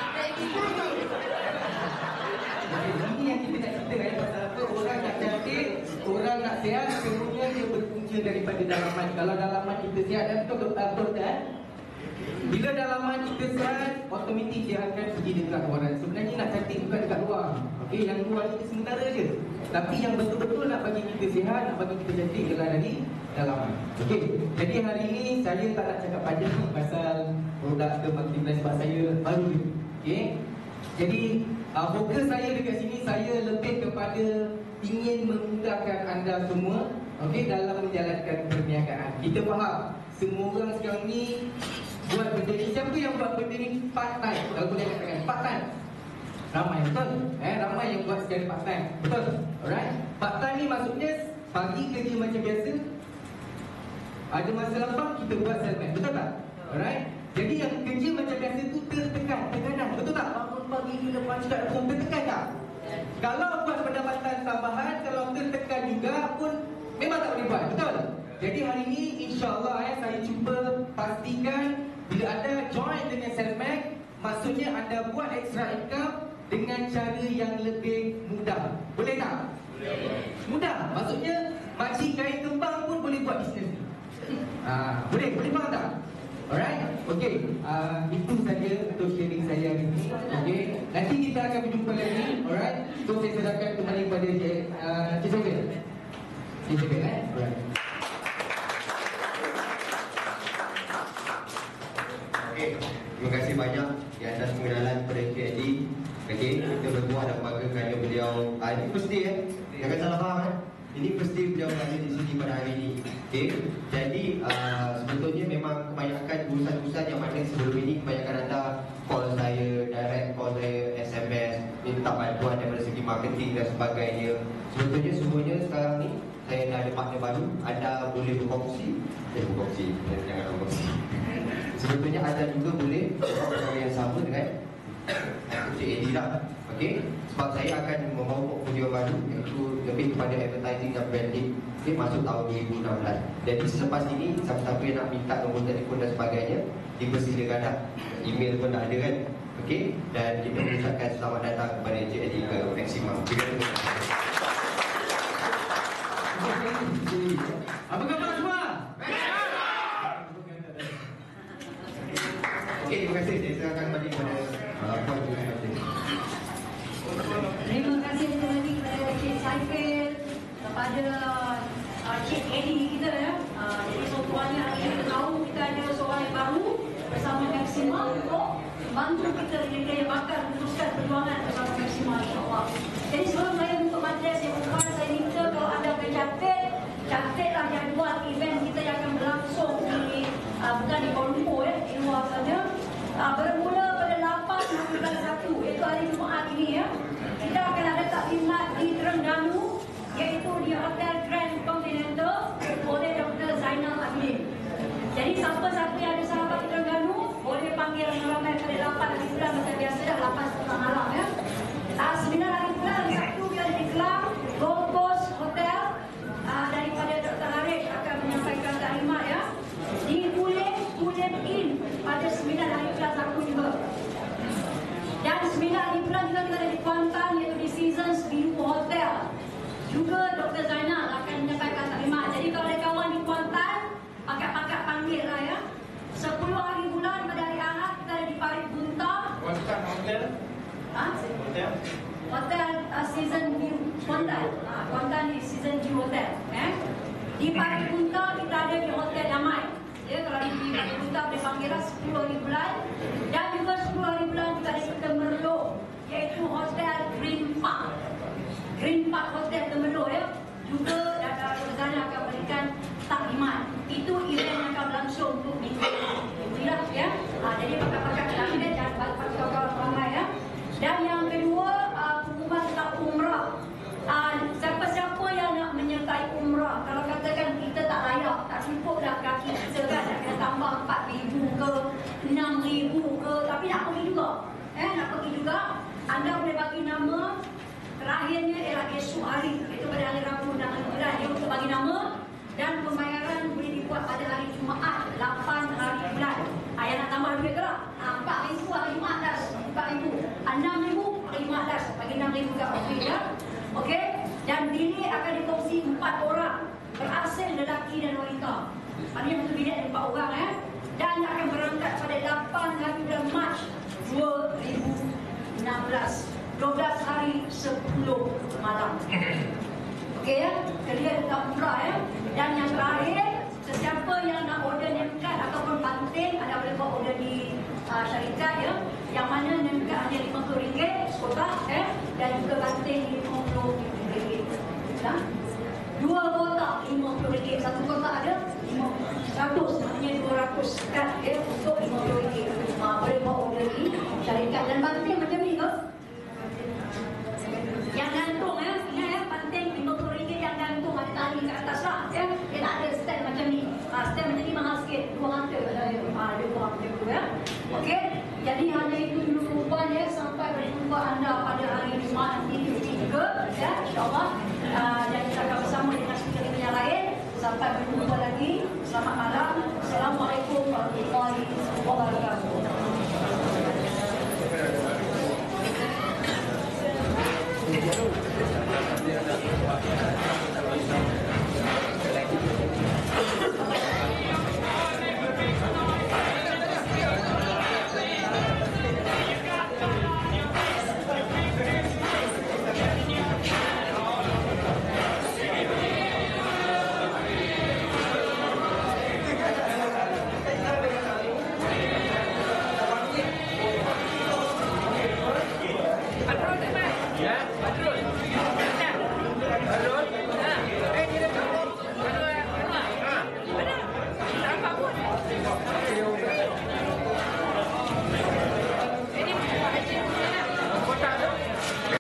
ini yang kita nak cerita pasal apa? Orang nak cantik, orang nak sihat, semuanya dia berpunca daripada dalaman. Kalau dalaman kita sihat, dan betul kan? Bila dalaman kita sihat, automatik dia akan pergi dekat luaran. Sebenarnya nak cantik bukan dekat luar. Okey, yang luar ni sementara je. Tapi yang betul-betul nak bagi kita sihat, nak bagi kita cantik ialah dari dalaman. Okey, jadi hari ini saya tak nak cakap panjang pasal produk ke marketing plan sebab saya baru ni. Okey, jadi fokus saya dekat sini, saya lebih kepada ingin memudahkan anda semua, okey, dalam menjalankan perniagaan. Kita faham semua orang sekarang ni buat benda ni. Siapa yang buat benda ni part time? Kalau boleh katakan part time, ramai, betul? Ramai yang buat secara part time, betul? Alright, part time ni maksudnya pagi kerja macam biasa, ada masa lapang kita buat Selman, betul tak? Alright, jadi yang kerja macam biasa tu tekanan, betul tak? Bangun pagi ke depan cakap pun tertekan tak? Kalau buat pendapatan tambahan, kalau tertekan juga pun memang tak boleh buat, betul? Jadi hari ini insyaAllah saya cuba pastikan bila anda join dengan Selman, maksudnya anda buat extra income dengan cara yang lebih mudah. Boleh tak? Boleh. Mudah, maksudnya makcik kain kembang pun boleh buat bisnes ni. Boleh faham tak? Alright, okey. Itu saja untuk sharing saya hari ini. Okey, nanti kita akan berjumpa lagi. Alright, so saya serahkan kembali kepada Encik Syakir. Encik Syakir, alright. Okey, terima kasih banyak di atas pengenalan kepada Encik Edi. Okey, kita berdua dan banggakan beliau. Ini first day jangan salah faham Ini first day beliau berada di sini pada hari ini. Okey, jadi sebetulnya memang kebanyakan urusan-urusan yang mana sebelum ini kebanyakan anda call saya, direct call saya, SMS, minta bantuan daripada segi marketing dan sebagainya. Sebetulnya semuanya sekarang ni saya dah ada partner baru. Anda boleh berkongsi, jangan berkongsi. Sebetulnya anda juga boleh buat yang sama dengan Encik Edi lah. Okey, sebab saya akan membawa portfolio baru iaitu lebih kepada advertising dan branding. Okey, masuk tahun 2016. Jadi selepas ini siapa-siapa yang nak minta nombor telefon dan sebagainya dipersilakan dah. Email pun dah ada kan. Okey, dan kita mengucapkan selamat datang kepada Encik Edi ke Maximum. Apa khabar semua? Okey, terima kasih. Saya serahkan kembali kepada Puan Terima kasih. Terima kasih sekali lagi kepada Encik Saifil, kepada Encik Edi kita ya. Jadi sokongannya kita tahu kita ada seorang yang baru bersama Maxima untuk bantu kita yang bakal meneruskan perjuangan bersama Maxima insya-Allah. Jadi sebelum saya buka majlis yang pertama, saya minta kalau anda cantiklah yang buat event kita yang akan berlangsung di bukan di Kuala Lumpur ya, di luar sana. Bermula pada 8 bulan 1 iaitu hari Jumaat ini ya. Kita akan ada taklimat di Terengganu iaitu di Hotel Grand Continental oleh Dr. Zainal Abidin. Jadi siapa-siapa yang ada sahabat di Terengganu boleh panggil ramai pada 8 hari bulan macam biasa dah 8 malam ya. 9 hari bulan Sabtu kita di Kelang Gold Coast Hotel daripada Dr. Harif akan menyampaikan taklimat ya. Di Kulim Inn pada 9 hari bulan 1 juga. Dan 9 hari bulan juga kita ada di Kuantan, iaitu di Seasons View Hotel. Juga Dr. Zainal akan menyampaikan taklimat. Jadi kalau ada kawan di Kuantan, pakat-pakat panggil lah ya. 10 hari bulan pada hari Ahad kita ada di Parit Bunta. Kuantan Hotel. Hotel. Hotel Season View Kuantan. Kuantan di Season View Hotel. Di Parit Bunta kita ada di Hotel Damai. Ya, kalau di Parit Bunta boleh panggil lah 10 hari bulan. Dan juga 10 hari bulan kita ada di Temerloh, iaitu Hotel Green Park. Green Park Hotel Temerloh ya. Juga Dr. Zainal akan berikan taklimat. Itu event yang akan berlangsung untuk minggu inilah ya. Jadi pakat-pakat taklimat dan pakat-pakat ramai ya. Dan yang kedua, pengumuman tentang umrah. Siapa-siapa yang nak menyertai umrah, kalau katakan kita tak layak, tak cukup dah kaki kita kan, nak kena tambah 4,000 ke 6,000 ke, tapi nak pergi juga. Nak pergi juga, anda boleh bagi nama. Terakhirnya ialah esok hari, iaitu pada hari Rabu dan hari bulan, dia untuk bagi nama. Dan pembayaran boleh dibuat pada hari Jumaat 8 hari bulan. Yang nak tambah duit ke tak? 4,000 hari Jumaat dah, 4,000. 6,000 hari Jumaat dah, bagi 6,000 kat ofis ya. Okey, dan bilik akan dikongsi 4 orang, berasal lelaki dan wanita. Maknanya satu bilik ada 4 orang Dan akan berangkat pada 8 hari bulan Mac 2016. 12 hari 10 malam. Okey ya, jadi tentang umrah ya. Dan yang terakhir, sesiapa yang nak order name card ataupun panting, anda boleh buat order di syarikat ya. Yang mana name card hanya RM50 kotak dan juga panting RM50. Ya. 2 kotak RM50. Satu kotak ada 100, maknanya 200 kad untuk